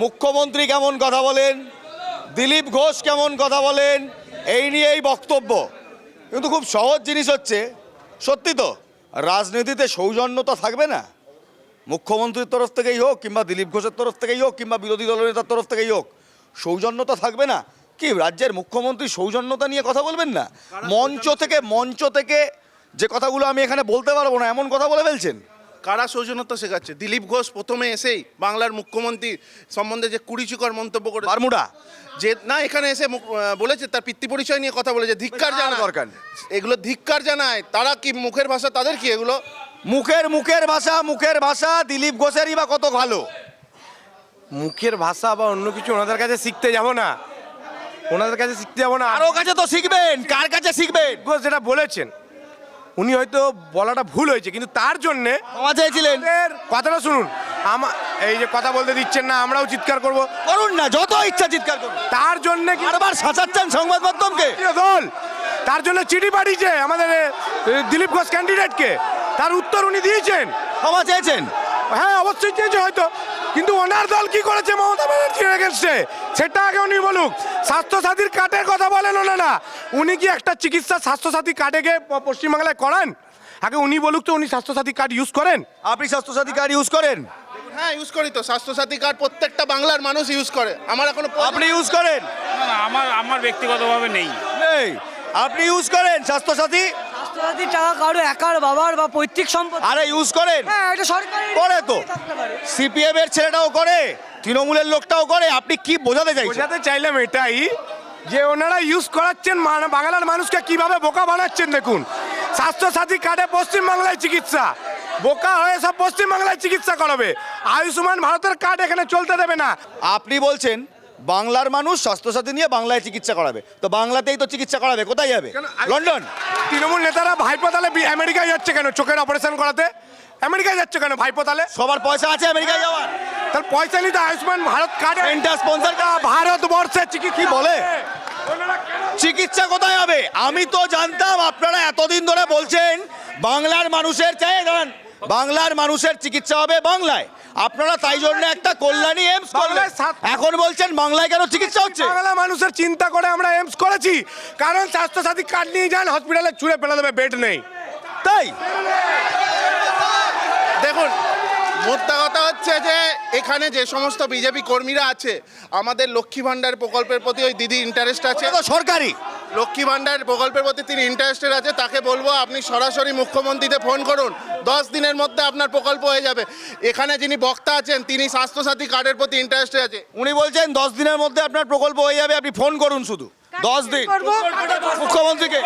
মুখ্যমন্ত্রী কেমন কথা বলেন, দিলীপ ঘোষ কেমন কথা বলেন, এই নিয়েই বক্তব্য। কিন্তু খুব সহজ জিনিস হচ্ছে, সত্যি তো রাজনীতিতে সৌজন্যতা থাকবে না? মুখ্যমন্ত্রীর তরফ থেকেই হোক, কিংবা দিলীপ ঘোষের তরফ থেকেই হোক, কিংবা বিরোধী দলনেতার তরফ থেকেই হোক, সৌজন্যতা থাকবে না? কি রাজ্যের মুখ্যমন্ত্রী সৌজন্যতা নিয়ে কথা বলবেন না? মঞ্চ থেকে যে কথাগুলো আমি এখানে বলতে পারবো না এমন কথা বলে ফেলছেন। কারা সৌজন্যতা শেখাচ্ছে? দিলীপ ঘোষ প্রথমে এসেই বাংলার মুখ্যমন্ত্রী সম্বন্ধে যে কুড়িচুকর মন্তব্য করে, বারমুডা যে না এখানে এসে বলেছে, তার পিতৃ পরিচয় নিয়ে কথা বলেছে, ধিক্কার জানায় দরকার, এগুলো ধিক্কার জানায়। তারা কি মুখের ভাষা, তাদের কি এগুলো মুখের ভাষা দিলীপ ঘোষেরই বা কত ভালো? মুখের ভাষা বা অন্য কিছু ওনাদের কাছে শিখতে যাব না, আরো কাছে তো শিখবেন। কার কাছে শিখবেন? ঘোষ যেটা বলেছেন উনি হয়তো বলাটা ভুল হয়েছে, কিন্তু তার জন্যে ক্ষমা চেয়েছিলেন। কথাটা শুনুন, এই যে কথা বলতে দিচ্ছেন না, আমরাও চিৎকার করবো, করুন না, যত ইচ্ছা চিৎকার করুন। তার জন্য বারবার শাসাচ্ছেন সংবাদ মাধ্যমকে। দল তার জন্য চিঠি পাঠিয়েছে আমাদের দিলীপ ঘোষ ক্যান্ডিডেটকে, তার উত্তর উনি দিয়েছেন, ক্ষমা চেয়েছেন। হ্যাঁ অবশ্যই চেয়েছে হয়তো, কিন্তু ওনার দল কি করেছে মমতা ব্যানার্জির এগেন্স্টে সেটা আগে উনি বলুক। স্বাস্থ্যসাথীর কার্ডের কথা বলেন ওনারা, উনি কি একটা চিকিৎসা স্বাস্থ্যসাথী কার্ডে গিয়ে পশ্চিমবাংলায় করান? আগে উনি বলুক তো উনি স্বাস্থ্যসাথী কার্ড ইউজ করেন? আপনি স্বাস্থ্যসাথী কার্ড ইউজ করেন? হ্যাঁ ইউজ করি তো, স্বাস্থ্যসাথী কার্ড প্রত্যেকটা বাংলার মানুষ ইউজ করে। আমার এখনো আপনি ইউজ করেন? আমার ব্যক্তিগতভাবে নেই। আপনি ইউজ করেন স্বাস্থ্যসাথী? স্বাস্থ্যসাথী টাকা কারো একার বাবার বা পৈতৃক সম্পত্তি। আরে ইউজ করেন? হ্যাঁ, এটা সরকারি করে তো, সিপিএম এর ছেলেটাও করে, তৃণমূলের লোকটাও করে। আপনি কি বোঝাতে চাইছেন? বোঝাতে চাইলাম এটাই যে ওনারা ইউজ করাচ্ছেন বাংলার মানুষকে কিভাবে বোকা বানাচ্ছেন। দেখুন, স্বাস্থ্যসাথী কার্ডে পশ্চিমবাংলায় চিকিৎসা, বোকা হয়ে সব পশ্চিমবাংলায় চিকিৎসা করাবে, আয়ুষ্মান ভারতের কার্ড এখানে চলতে দেবে না। আপনি বলছেন বাংলার মানুষ স্বাস্থ্যসাথী নিয়ে বাংলায় চিকিৎসা করাবে, তো বাংলাতেই তো চিকিৎসা করাবে, কোথায় যাবে? লন্ডন। তৃণমূল নেতারা ভাইপো তালে আমেরিকায় যাচ্ছে কেন চোখের অপারেশন করাতে? আমেরিকায় যাচ্ছে কেন ভাইপো তালে? সবার পয়সা আছে আমেরিকায় যাওয়ার, তাহলে পয়সা নিতে আয়ুষ্মান ভারত কার্ড স্পন্সর ভারতবর্ষে কি বলে চিকিৎসা কোথায় হবে? আমি তো জানতাম আপনারা এতদিন ধরে বলছেন বাংলার মানুষের বাংলার মানুষের চিকিৎসা হবে বাংলায়, আপনারা তাই জন্য একটা কল্যাণী এমস করলেন, এখন বলছেন বাংলায় কেন চিকিৎসা হচ্ছে? বাংলা মানুষের চিন্তা করে আমরা এমস করেছি, কারণ স্বাস্থ্যসাথী কার্ড নিয়ে যান হসপিটালে ছুঁড়ে ফেলে দেবে, বেড নেই। তাই দেখুন মোদ্দা কথা হচ্ছে যে এখানে যে সমস্ত বিজেপি কর্মীরা আছে, আমাদের লক্ষ্মী ভাণ্ডার প্রকল্পের প্রতি ওই দিদি ইন্টারেস্ট আছে, তো সরকারি লক্ষ্মী ভাণ্ডার প্রকল্পের প্রতি তিনি ইন্টারেস্টেড আছে, তাকে বলবো আপনি সরাসরি মুখ্যমন্ত্রীতে ফোন করুন, 10 দিনের মধ্যে আপনার প্রকল্প হয়ে যাবে। এখানে যিনি বক্তা আছেন তিনি স্বাস্থ্যসাথী কার্ডের প্রতি ইন্টারেস্টেড আছে। উনি বলছেন 10 দিনের মধ্যে আপনার প্রকল্প হয়ে যাবে, আপনি ফোন করুন শুধু 10 দিন মুখ্যমন্ত্রীকে।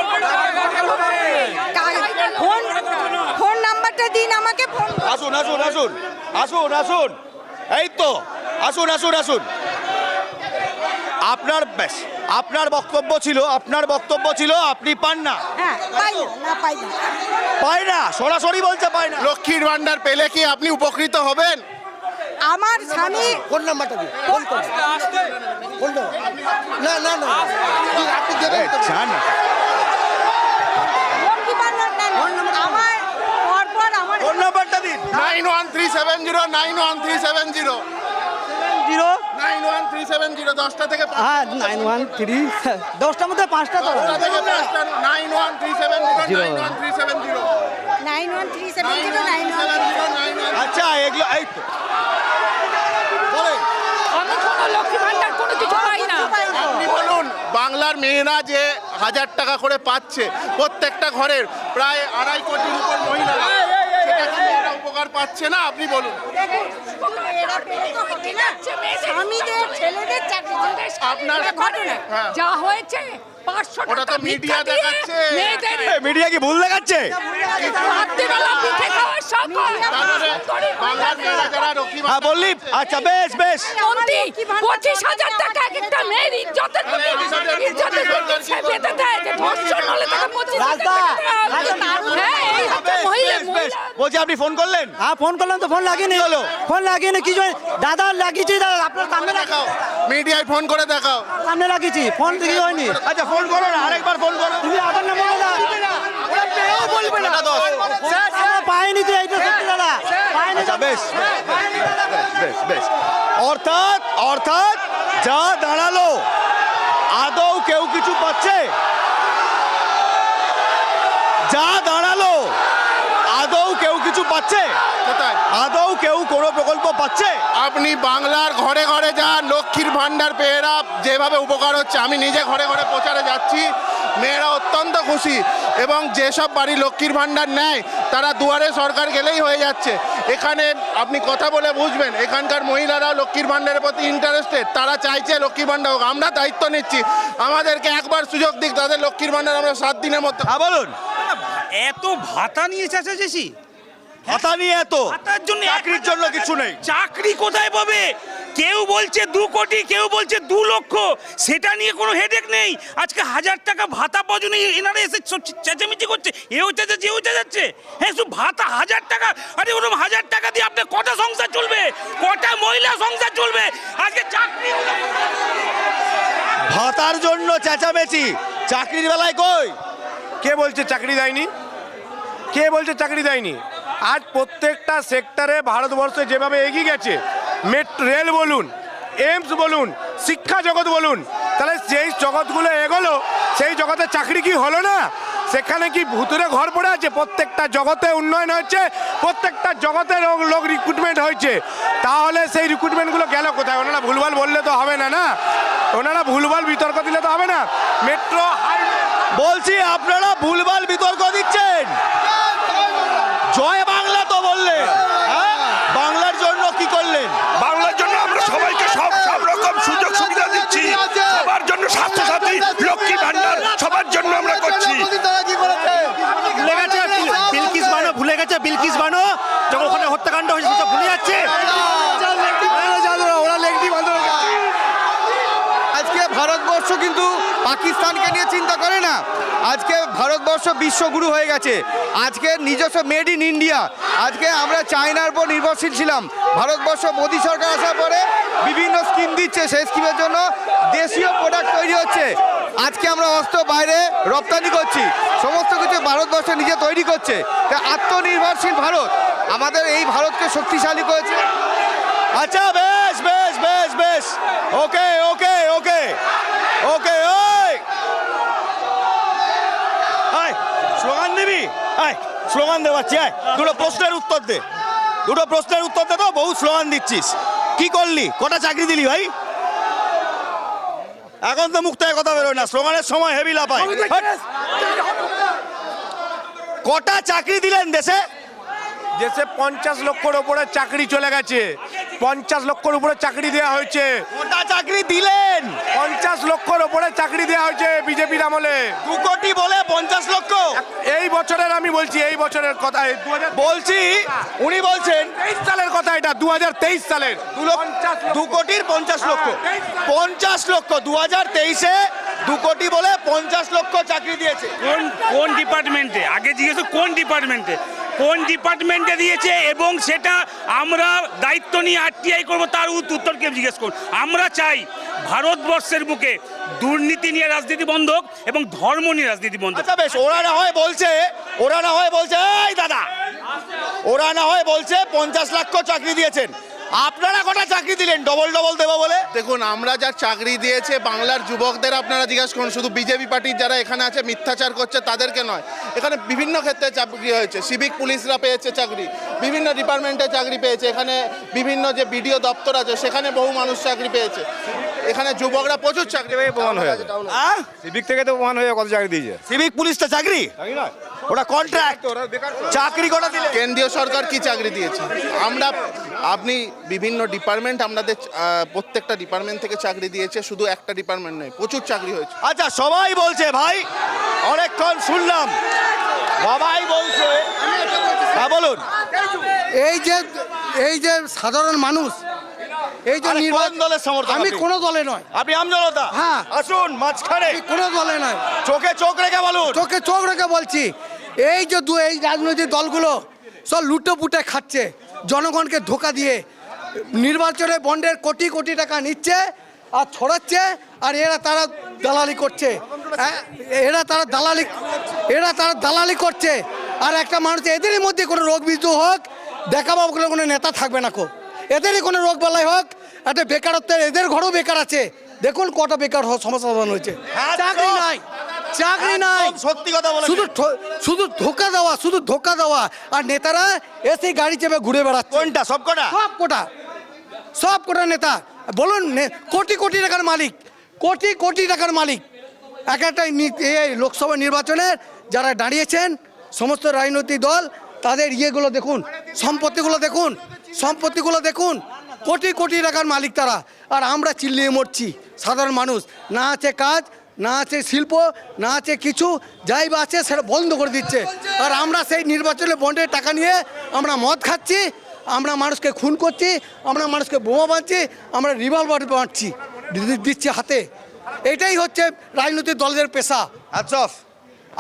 ফোন নাম্বারটা দিন আমাকে, ফোন আসুন আসুন আসুন আসুন আসুন, এই তো আসুন আসুন আসুন। আপনার ব্যাস আপনার বক্তব্য ছিল আপনি পান না, হ্যাঁ পাই না, পাই না। পায় না, সরাসরি বলছে পায় না। লক্ষ্মীর ভাণ্ডার পেলে কি আপনি উপকৃত হবেন? আমার স্বামী ফোন নাম্বারটা দিন, ফোন করুন। ফোন দাও। না না না আপনি দেবেন তো। জান না। লক্ষ্মী ভাণ্ডার নেন। আমার পরপর আমার ফোন নাম্বারটা দিন। 91370 91370 91370 10টা থেকে 5টা। হ্যাঁ 913 10টার মধ্যে 5টা তো 10টা থেকে 5টা 91370 91370 91370 আচ্ছা এগুলো এই তো বলেন। আমি কোনো লক্ষ্মী ভাণ্ডার কোনো কিছু পাই না। আপনি বলুন, বাংলার মেয়েরা যে 1000 টাকা করে পাচ্ছে প্রত্যেকটা ঘরের প্রায় 2.5 কোটির উপর মহিলা, সেটা কি এরা উপকার পাচ্ছে না? আপনি বলুন। স্বামীদের ছেলেদের চাকরি আপনার ঘটনা হ্যাঁ। যা হয়েছে 500 ওটা তো টাকা মিডিয়া ভিক্ষা দিয়ে দেখাচ্ছে। মেয়েদের মিডিয়া কি ভুল দেখাচ্ছে? রাত্রিবেলা পিঠে খাওয়ার শখ হয়। তারপরে বাংলার মেয়েরা যারা লক্ষ্মী হ্যাঁ ভাণ্ডার বললি, আচ্ছা বেশ বেশ। মন্ত্রী 25,000 টাকা এক একটা মেয়ের ইজ্জতের প্রতি সে বেঁধে দেয় যে ধর্ষণ হলে তাকে 25,000 টাকা দেওয়া হবে। হ্যাঁ, এই হচ্ছে মহিলা বেশ বলছি, আপনি ফোন করলেন? হ্যাঁ ফোন করলাম তো, ফোন লাগিয়ে হলো ফোন লাগিয়ে কি দাদা লাগিয়েছি, দাদা আপনার সামনে দেখাও, মিডিয়ায় ফোন করে দেখাও। সামনে লাগিয়েছি, ফোন থেকে হয়নি। আচ্ছা ফোন করো না, আরেকবার ফোন করো। তুমি আবার না বলো না, ওরা পেয়েও বলবে না। পাইনি তো, এইটা সত্যি দাদা পাইনি। আচ্ছা বেশ বেশ বেশ। অর্থাৎ যা দাঁড়ালো, আদৌ কেউ কিছু পাচ্ছে? যা দাঁড়ালো, আদৌ কেউ কিছু পাচ্ছে? কোথায়? আদৌ কেউ কোনো প্রকল্প পাচ্ছে? আপনি বাংলার ঘরে ঘরে যান, লক্ষ্মীর ভাণ্ডার পেয়েরা যেভাবে উপকার হচ্ছে, আমি নিজে ঘরে ঘরে প্রচারে যাচ্ছি, মেয়েরা অত্যন্ত খুশি। এবং যেসব বাড়ি লক্ষ্মীর ভাণ্ডার নেয় তারা দুয়ারে সরকার গেলেই হয়ে যাচ্ছে। এখানে আপনি কথা বলে বুঝবেন, এখানকার মহিলারাও লক্ষ্মীর ভাণ্ডারের প্রতি ইন্টারেস্টেড, তারা চাইছে লক্ষ্মীর ভাণ্ডার হোক। আমরা দায়িত্ব নিচ্ছি, আমাদেরকে একবার সুযোগ দিক, তাদের লক্ষ্মীর ভাণ্ডার আমরা 7 দিনের মধ্যে। হ্যাঁ বলুন। এত ভাতা নিয়ে চেঁচাচেঁচি, ভাতা নিয়ে এত, ভাতার জন্য চাকরির জন্য কিছু নেই। চাকরি কোথায় পাবে? কেউ বলছে 2 কোটি, কেউ বলছে 2 লক্ষ, সেটা নিয়ে কোনো হেডেক নেই। আজকে 1000 টাকা ভাতা পাওয়ার জন্য এনারা এসে চেঁচামেচি করছে, এও চেঁচাচ্ছে এও চেঁচাচ্ছে। হ্যাঁ শুধু ভাতা 1000 টাকা, আরে ওরকম 1000 টাকা দিয়ে আপনার কটা সংসার চলবে? কটা মহিলা সংসার চলবে? আজকে চাকরি ভাতার জন্য চেঁচামেচি, চাকরির বেলায় কই? কে বলছে চাকরি দেয়নি? কে বলছে চাকরি দেয়নি? আজ প্রত্যেকটা সেক্টরে ভারতবর্ষে যেভাবে এগিয়ে গেছে, রেল বলুন, এইমস বলুন, শিক্ষা জগৎ বলুন, তাহলে যেই জগৎগুলো এগোলো সেই জগতে চাকরি কি হলো না? সেখানে কি ভুতুরে ঘর পড়ে আছে? প্রত্যেকটা জগতে উন্নয়ন হয়েছে, প্রত্যেকটা জগতে লোক রিক্রুটমেন্ট হয়েছে। তাহলে সেই রিক্রুটমেন্টগুলো গেল কোথায়? ওনারা ভুলভাল বললে তো হবে না, না ওনারা ভুলভাল বিতর্ক দিলে তো হবে না। মেট্রো হাইওয়ে বলছি আপনারা ভুলভাল বিতর্ক দিচ্ছেন। জয় বাংলা তো বললেন, হ্যাঁ? বাংলার জন্য কি করলেন? বাংলার জন্য আমরা সবাইকে সব রকম সুযোগ সুবিধা দিচ্ছি, সবার জন্য স্বাস্থ্যসাথী, লক্ষ্মী ভাণ্ডার সবার জন্য আমরা করছি। ভুলে গেছে বিলকিস বানো, ভুলে গেছে বিলকিস বানো, যখন ওখানে হত্যাকাণ্ড হয়েছে সেটা ভুলে যাচ্ছে। ওরা লেগটি বাঁধো। আজকে ভারতবর্ষ কিন্তু পাকিস্তানকে নিয়ে চিন্তা করে না। আজকে ভারতবর্ষ বিশ্বগুরু হয়ে গেছে। আজকে নিজস্ব মেড ইন ইন্ডিয়া। আজকে আমরা চায়নার উপর নির্ভরশীল ছিলাম। ভারতবর্ষ মোদী সরকার আসার পরে বিভিন্ন স্কিম দিচ্ছে, সেই স্কিমের জন্য দেশীয় প্রোডাক্ট তৈরি হচ্ছে। আজকে আমরা অস্ত্র বাইরে রপ্তানি করছি, সমস্ত কিছু ভারতবর্ষ নিজে তৈরি করছে। তাই আত্মনির্ভরশীল ভারত আমাদের এই ভারতকে শক্তিশালী করেছে। আচ্ছা বেশ বেশ বেশ বেশ, ওকে ওকে ওকে ওকে। ওই আয় স্লোগান দিবি, আয় স্লোগান দেওয়াচ্ছি, আয় দুটো প্রশ্নের উত্তর দে। দুটো প্রশ্নের উত্তর দে তো, বহু স্লোগান দিচ্ছিস। কি করলি, কটা চাকরি দিলি ভাই? এখন তো মুখ থেকে কথা বেরোয় না, স্লোগানের সময় হেভি লাপায়। কটা চাকরি দিলেন দেশে? দেশে 50 লক্ষর ওপরে চাকরি চলে গেছে, 50 লক্ষর উপরে চাকরি দেওয়া হয়েছে। কটা চাকরি দিলেন? 50 লক্ষর ওপরে চাকরি দেওয়া হয়েছে বিজেপির আমলে। 2 কোটি বলে 50 লক্ষ? এই বছরের আমি বলছি, এই বছরের কথা, বলছি উনি বলছেন 23 সালের কথা, এটা 2023 সালের। 2 কোটির 50 লক্ষ, 50 লক্ষ 2023-এ 2 কোটি বলে 50 লক্ষ চাকরি দিয়েছে। কোন ডিপার্টমেন্টে, আগে জিজ্ঞেস কোন ডিপার্টমেন্টে, কোন ডিপার্টমেন্টে দিয়েছে, এবং সেটা আমরা দায়িত্ব নিয়ে আরটিআই করবো, তার উত্তরকে জিজ্ঞেস করুন। আমরা চাই ভারতবর্ষের বুকে দুর্নীতি নিয়ে রাজনীতি বন্ধ হোক এবং ধর্ম নিয়ে রাজনীতি বন্ধ হোক। আচ্ছা বেশ, ওরা না হয় বলছে এই দাদা, ওরা না হয় বলছে 50 লক্ষ চাকরি দিয়েছেন, আপনারা কটা চাকরি দিলেন ডবল ডবল দেবো বলে? দেখুন, আমরা যা চাকরি দিয়েছে বাংলার যুবকদের আপনারা জিজ্ঞেস করুন, শুধু বিজেপি পার্টির যারা এখানে আছে মিথ্যাচার করছে তাদেরকে নয়, এখানে বিভিন্ন ক্ষেত্রে চাকরি হয়েছে। সিভিক পুলিশরা পেয়েছে চাকরি, বিভিন্ন ডিপার্টমেন্টে চাকরি পেয়েছে, এখানে বিভিন্ন যে বিডিও দপ্তর আছে সেখানে বহু মানুষ চাকরি পেয়েছে, এখানে যুবকরা প্রচুর চাকরি পেয়ে প্রমাণ হয়ে গেছে। সিভিক থেকে তো প্রমাণ হয়ে কত চাকরি দিয়েছে। সিভিক পুলিশটা চাকরি, ওটা কন্ট্রাক্ট, চাকরি কটা দিলে? কেন্দ্রীয় সরকার কি চাকরি দিয়েছে? আপনি বিভিন্ন ডিপার্টমেন্ট, আমাদের প্রত্যেকটা ডিপার্টমেন্ট থেকে চাকরি দিয়েছে, শুধু একটা ডিপার্টমেন্ট নয়, প্রচুর চাকরি হয়েছে। আচ্ছা সবাই বলছে ভাই, অনেকক্ষণ শুনলাম, বাবাই বলছে, হ্যাঁ বলুন। এই যে সাধারণ মানুষ, এই যে কোন দলের সমর্থক? আমি কোনো দলে নয়। আপনি আমজনতা? হ্যাঁ। আসুন মাঝখানে, কোনো দলে নয়। চোখে চোখ রেখে বলুন। চোখে চোখ রেখে বলছি, এই যে এই রাজনৈতিক দলগুলো সব লুটে পুটে খাচ্ছে, জনগণকে ধোকা দিয়ে নির্বাচনে বন্ডের কোটি কোটি টাকা নিচ্ছে আর ছড়াচ্ছে, আর তারা দালালি করছে, এরা তারা দালালি করছে। আর একটা মানুষ, এদেরই মধ্যে কোনো রোগ বিদ্যু হোক, দেখাবো কোনো নেতা থাকবে না, এদেরই কোনো রোগ বালাই হোক, একটা বেকারত্বের, এদের ঘরেও বেকার আছে, দেখুন কটা বেকার সমস্যা সমাধান হয়েছে। চাকরি নাই, চাকরি নাই, সত্যি কথা বলে, শুধু ধোকা দেওয়া, আর নেতারা এসে গাড়ি চেপে ঘুরে বেড়াচ্ছে। কোনটা? সব কটা নেতা বলুন, কোটি কোটি টাকার মালিক, কোটি কোটি টাকার মালিক। এক একটা এই লোকসভা নির্বাচনের যারা দাঁড়িয়েছেন সমস্ত রাজনৈতিক দল, তাদের ইয়েগুলো দেখুন, সম্পত্তিগুলো দেখুন, কোটি কোটি টাকার মালিক তারা। আর আমরা চিল্লিয়ে মরছি সাধারণ মানুষ, না আছে কাজ, না আছে শিল্প, না আছে কিছু, যাই বা আছে সেটা বন্ধ করে দিচ্ছে। আর আমরা সেই নির্বাচনে বন্ডের টাকা নিয়ে আমরা মদ খাচ্ছি, আমরা মানুষকে খুন করছি, আমরা মানুষকে বোমা বাঁধছি, আমরা রিভলভার দিচ্ছি হাতে। এটাই হচ্ছে রাজনৈতিক দলের পেশা। আচ্ছা,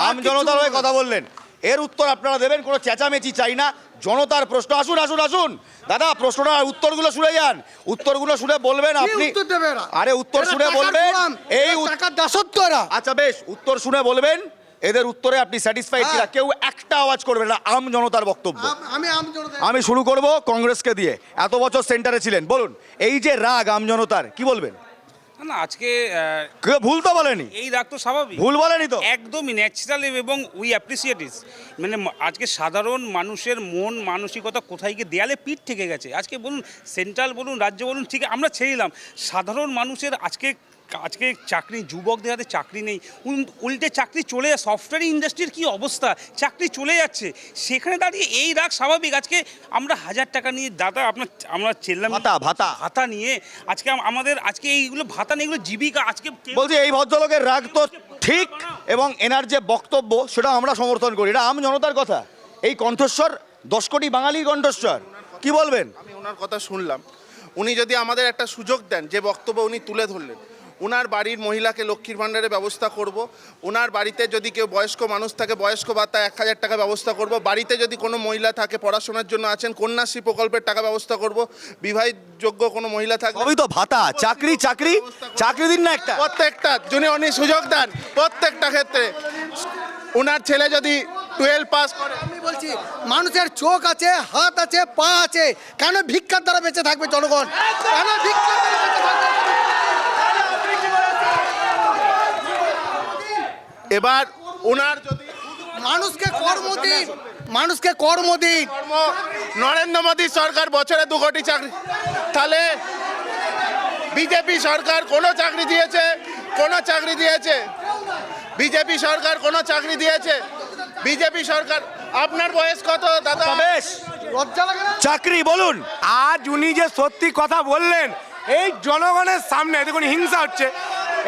আমজনতার হয়ে কথা বললেন, এর উত্তর আপনারা দেবেন, কোনো চেঁচামেচি চাই না, জনতার প্রশ্ন। আসুন দাদা, প্রশ্নটা উত্তরগুলো শুনে যান, উত্তরগুলো শুনে বলবেন আপনি। আরে উত্তর শুনে বলবেন, এই আচ্ছা বেশ, উত্তর শুনে বলবেন, এদের উত্তরে আপনি স্যাটিসফাইড কিনা। কেউ একটা আওয়াজ করবে না, আম জনতার বক্তব্য। আমি শুরু করব কংগ্রেসকে দিয়ে, এত বছর সেন্টারে ছিলেন, বলুন এই যে রাগ আম জনতার, কি বলবেন? না আজকে ভুল তো বলেনি, এই রাগ তো স্বাভাবিক, ভুল বলেনি তো, একদমই ন্যাচারাল, এবং উই অ্যাপ্রিসিয়েট ইট। মানে আজকে সাধারণ মানুষের মন মানসিকতা কোথায় গিয়ে দেয়ালে পিঠ থেকে গেছে। আজকে বলুন সেন্ট্রাল বলুন রাজ্য বলুন, ঠিক আমরা ছেড়ে দিলাম, সাধারণ মানুষের আজকে চাকরি, যুবকদের হাতে চাকরি নেই, উল্টে চাকরি চলে যায়। সফটওয়্যার ইন্ডাস্ট্রির কি অবস্থা, চাকরি চলে যাচ্ছে, সেখানে দাঁড়িয়ে এই রাগ স্বাভাবিক। আজকে আমরা 1000 টাকা নিয়ে দাদা আমরা চেল্লাম ভাতা নিয়ে, আজকে আমাদের আজকে এইগুলো ভাতা নেই, এগুলো জীবিকা। আজকে বলছি এই ভদ্রলোকের রাগ তো ঠিক, এবং এনার যে বক্তব্য সেটা আমরা সমর্থন করি, এটা আম জনতার কথা, এই কণ্ঠস্বর 10 কোটি বাঙালির কণ্ঠস্বর। কি বলবেন? আমি ওনার কথা শুনলাম, উনি যদি আমাদের একটা সুযোগ দেন, যে বক্তব্য উনি তুলে ধরলেন, ওনার বাড়ির মহিলাকে লক্ষ্মীর ভাণ্ডারের ব্যবস্থা করব, ওনার বাড়িতে যদি কেউ বয়স্ক মানুষ থাকে বয়স্ক ভাতা 1000 টাকা ব্যবস্থা করব, বাড়িতে যদি কোনো মহিলা থাকে পড়াশোনার জন্য আছেন কন্যাশ্রী প্রকল্পের টাকা ব্যবস্থা করব, বিবাহযোগ্য কোনো মহিলা থাকে সবই তো ভাতা, চাকরি দিন না একটা, প্রত্যেকটা যদি উনি সুযোগ দেন, প্রত্যেকটা ক্ষেত্রে। ওনার ছেলে যদি 12 পাস করে, আমি বলছি মানুষের চোখ আছে, হাত আছে, পা আছে, কেন ভিক্ষার দ্বারা বেঁচে থাকবে জনগণ? কেন ভিক্ষার দ্বারা বেঁচে থাকবে? এবার ওনার যদি মানুষকে কর্ম দিন, মানুষকে কর্ম দিন। নরেন্দ্র মোদী সরকার বছরে 2 কোটি চাকরি, তাহলে বিজেপি সরকার কোনো চাকরি দিয়েছে? কোনো চাকরি দিয়েছে? বিজেপি সরকার কোনো চাকরি দিয়েছে? বিজেপি সরকার। আপনার বয়স কত দাদা? বেশ, চাকরি বলুন। আজ উনি যে সত্যি কথা বললেন, এই জনগণের সামনে দেখুন হিংসা হচ্ছে,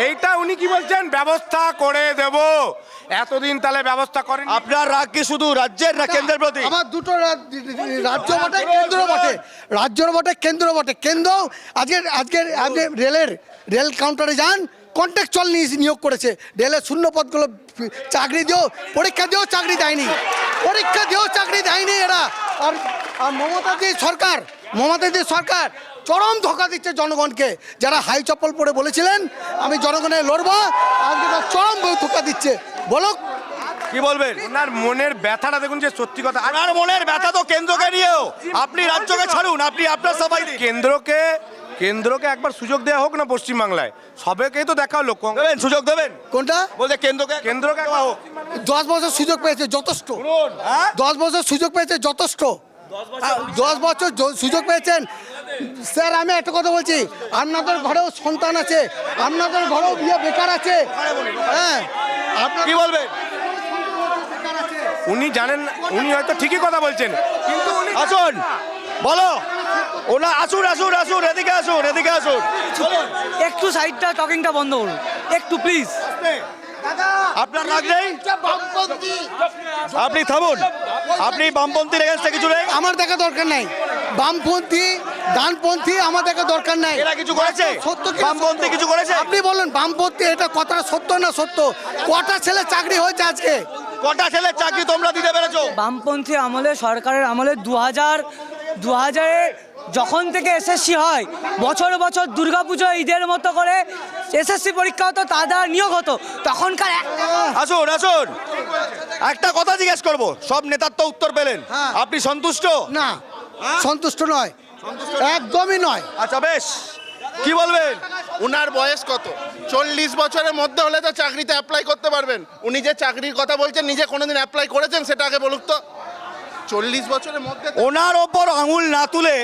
এইটা উনি কি বলছেন? ব্যবস্থা করে দেব। এতদিন তাহলে ব্যবস্থা করেন। আপনার রাগ কি শুধু রাজ্যের না কেন্দ্রের প্রতি? আমার দুটো রাজ্য বটে, কেন্দ্র বটে, রাজ্যর বটে, কেন্দ্র বটে। কেন্দ্র আজকে রেল কাউন্টারে যান, কন্ট্রাকচুয়াল নিয়োগ করেছে। রেলের শূন্য পদগুলো চাকরি দিও, পরীক্ষা দিয়েও চাকরি দেয়নি, পরীক্ষা দিয়েও চাকরি দেয়নি এরা। আর মমতাজি সরকার চরম ধোঁকা দিচ্ছে জনগণকে। যারা হাই চপ্পল পরে বলেছিলেন আমি জনগণের লড়বো, আজকে তার চরম ধোঁকা দিচ্ছে। বলো কি বলবেন? ওনার মনের ব্যথাটা দেখুন, যে সত্যি কথা। আপনার মনের ব্যথা তো কেন্দ্রকে নিয়েও। আপনি রাজ্যকে ছাড়ুন, আপনি আপনার সাফাই দিন। কেন্দ্রকে একবার সুযোগ দেওয়া হোক না পশ্চিমবাংলায়, সবাইকেই তো দেখা হলো। দেবেন, সুযোগ দেবেন। কোনটা? বলছে কেন্দ্রকে কেন্দ্রকে হোক। 10 বছর সুযোগ পেয়েছে, যথেষ্ট। 10 বছর সুযোগ পেয়েছে, যথেষ্ট। 10 বছর সুযোগ পেয়েছেন স্যার। আমি একটা কথা বলছি, আপনাদের ঘরেও সন্তান আছে, আপনাদের ঘরেও বিয়ে বেকার আছে। হ্যাঁ, কি বলবেন? উনি জানেন, উনি হয়তো ঠিকই কথা বলছেন, কিন্তু উনি আসুন, বলো। ওনা আসুন, এদিকে আসুন। একটু সাইডটা টকিংটা বন্ধ করুন একটু প্লিজ। আপনার রাগ নেই? আপনি থামুন। আপনি বামপন্থীর এগেন্স্টে কিছু নেই? আমার দেখা দরকার নাই। বামপন্থী ডানপন্থী আমার দেখা দরকার নাই। এরা কিছু করেছে? সত্য কি? বামপন্থী কিছু করেছে? আপনি বলুন বামপন্থী, এটা কথাটা সত্য না সত্য? কটা ছেলে চাকরি হয়েছে আজকে? কটা ছেলের চাকরি তোমরা দিতে পেরেছো? বামপন্থী আমলে, সরকারের আমলে 2000-এ যখন থেকে এসএসসি হয়, বছর বছর দুর্গাপুজো ঈদের মতো করে এসএসসি পরীক্ষা হতো, তাদের নিয়োগ হতো। তখনকার আসুন, একটা কথা জিজ্ঞেস করব। সব নেতার তো উত্তর পেলেন, আপনি সন্তুষ্ট? না, সন্তুষ্ট নয়, একদমই নয়। আচ্ছা বেশ, কি বলবেন? উনার বয়স কত? 40 বছরের মধ্যে হলে তো চাকরিতে অ্যাপ্লাই করতে পারবেন। উনি যে চাকরির কথা বলছেন, নিজে কোনোদিন অ্যাপ্লাই করেছেন সেটা আগে বলুক তো। 40 বছরের মধ্যে ওনার ওপর আঙুল না তুলে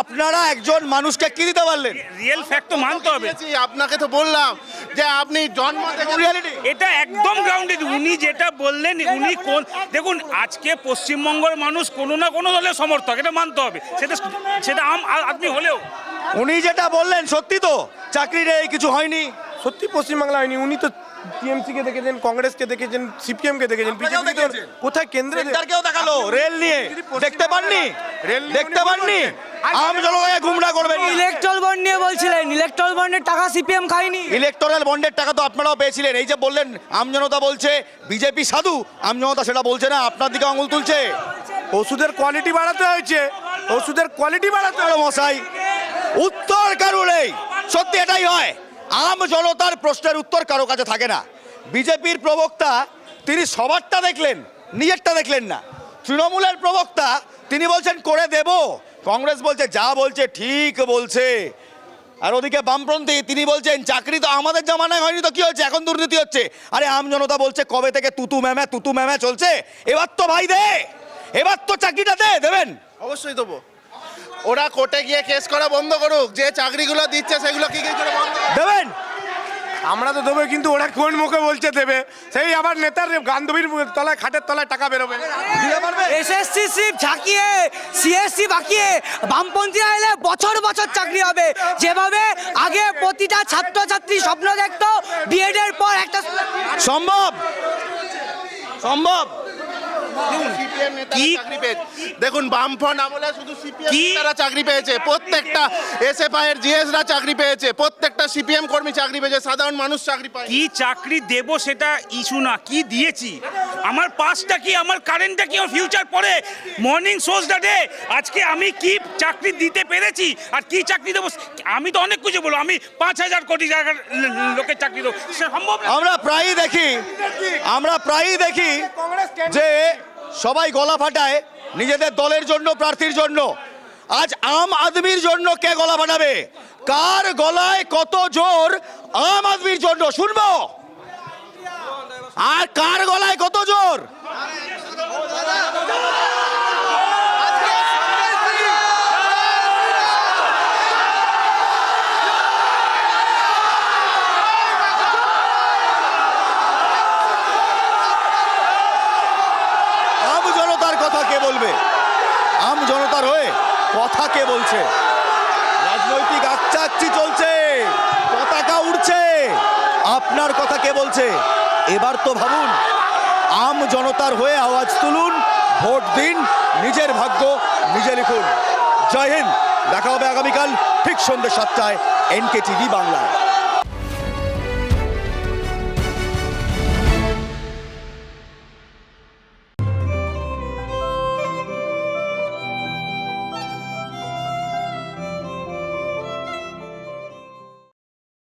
আপনারা একজন মানুষকে কি দিতে পারলেন? রিয়েল ফ্যাক্ট তো মানতে হবে। আপনাকে তো বললাম যে আপনি জন্ম থেকে রিয়ালিটি এটা একদম গ্রাউন্ডেড। উনি যেটা বললেন, উনি কোন দেখুন, আজকে পশ্চিমবঙ্গের মানুষ কোনো না কোনো দলের সমর্থক, এটা মানতে হবে। সেটা আম আদমি হলেও উনি যেটা বললেন সত্যি তো? চাকরি নেই, কিছু হয়নি? সত্যি পশ্চিমবাংলা হয়নি। উনি তো টিএমসি কে দেখেছেন, কংগ্রেসকে দেখেছেন, সিপিএম কে দেখেছেন, বিজেপি কোথায় কেন্দ্রে কেউ দেখালো? রেল নিয়ে দেখতে পাননি? আম জনগণকে গুমরা করবেন। ইলেকট্রাল বন্ড নিয়ে বলছিলেন, ইলেকট্রাল বন্ডের টাকা সিপিএম খায়নি। ইলেকটোরাল বন্ডের টাকা তো আপনারাও পেয়েছিলেন। এই যে বললেন আমজনতা বলছে বিজেপি সাধু, আমজনতা সেটা বলছে না, আপনার দিকে আঙুল তুলছে। ওষুধের কোয়ালিটি বাড়াতে হয়েছে, ওষুধের কোয়ালিটি বাড়াতে বড় মশাই, উত্তর কারো নেই। সত্যি এটাই হয়, আম জনতার প্রশ্নের উত্তর কারো কাছে থাকে না। বিজেপির প্রবক্তা তিনি সবারটা দেখলেন, নিজেরটা দেখলেন না। তৃণমূলের প্রবক্তা তিনি বলছেন করে দেব, কংগ্রেস বলছে যা বলছে ঠিক বলছে। আর ওদিকে বামপন্থী তিনি বলছেন চাকরি তো আমাদের জামানায় হয়নি, তো কি হচ্ছে, এখন দুর্নীতি হচ্ছে। আরে আম জনতা বলছে কবে থেকে তুতু ম্যামে চলছে, এবার তো ভাই দে, এবার তো চাকরিটা দেবেন। অবশ্যই দেবো। ওরা কোর্টে গিয়ে কেস করা বন্ধ করুক, যে চাকরিগুলো দিচ্ছে সেগুলো কি করে বন্ধ দেবেন? আমরা তো দেবো, কিন্তু ওরা কোন মুখে বলছে দেবে? সেই আবার নেতার গান্ধবীর তলায়, খাটের তলায় টাকা বেরোবে। এসএসসি সিপ ঝাঁকিয়ে, সিএসসি বাকিয়ে বামপন্থী আইলে বছর বছর চাকরি হবে। যেভাবে আগে প্রতিটা ছাত্রছাত্রী স্বপ্ন দেখতো বিএড এর পর একটা সম্ভব। দেখুন, বামফ্রন্ট আমলে শুধু সিপিএম চাকরি পেয়েছে, প্রত্যেকটা এসএফআই এর জিএসরা চাকরি পেয়েছে, প্রত্যেকটা সিপিএম কর্মী চাকরি পেয়েছে, সাধারণ মানুষ চাকরি পায়। কি চাকরি দেব সেটা ইস্যু না, কি দিয়েছি, আমার পাসটা কি, আমার কারেন্টটা কি, আমার ফিউচার পরে মর্নিং সোর্সটা ডে। আজকে আমি কি চাকরি দিতে পেরেছি আর কি চাকরি দেবো, আমি তো অনেক কিছু বলবো। আমি 5,000 কোটি টাকার লোকের চাকরি দেবো, সে সম্ভব না। আমরা প্রায়ই দেখি যে সবাই গলা ফাটায় নিজেদের দলের জন্য, প্রার্থীর জন্য। আজ আম আদমির জন্য কে গলা ফাটাবে? কার গলায় কত জোর আম আদমির জন্য শুনবো, আর কার গলায় কত জোর আম জনতার কথা কে বলবে? আম জনতার হয়ে কথা কে বলছে? রাজনৈতিক আকচাকচি চলছে, পতাকা উড়ছে, আপনার কথা কে বলছে? এবার তো ভাবুন, আম জনতার হয়ে আওয়াজ তুলুন, ভোট দিন, নিজের ভাগ্য নিজে লিখুন। জয় হিন্দ, দেখা হবে আগামীকাল ঠিক সন্ধ্যে 7টায় NK TV বাংলায়।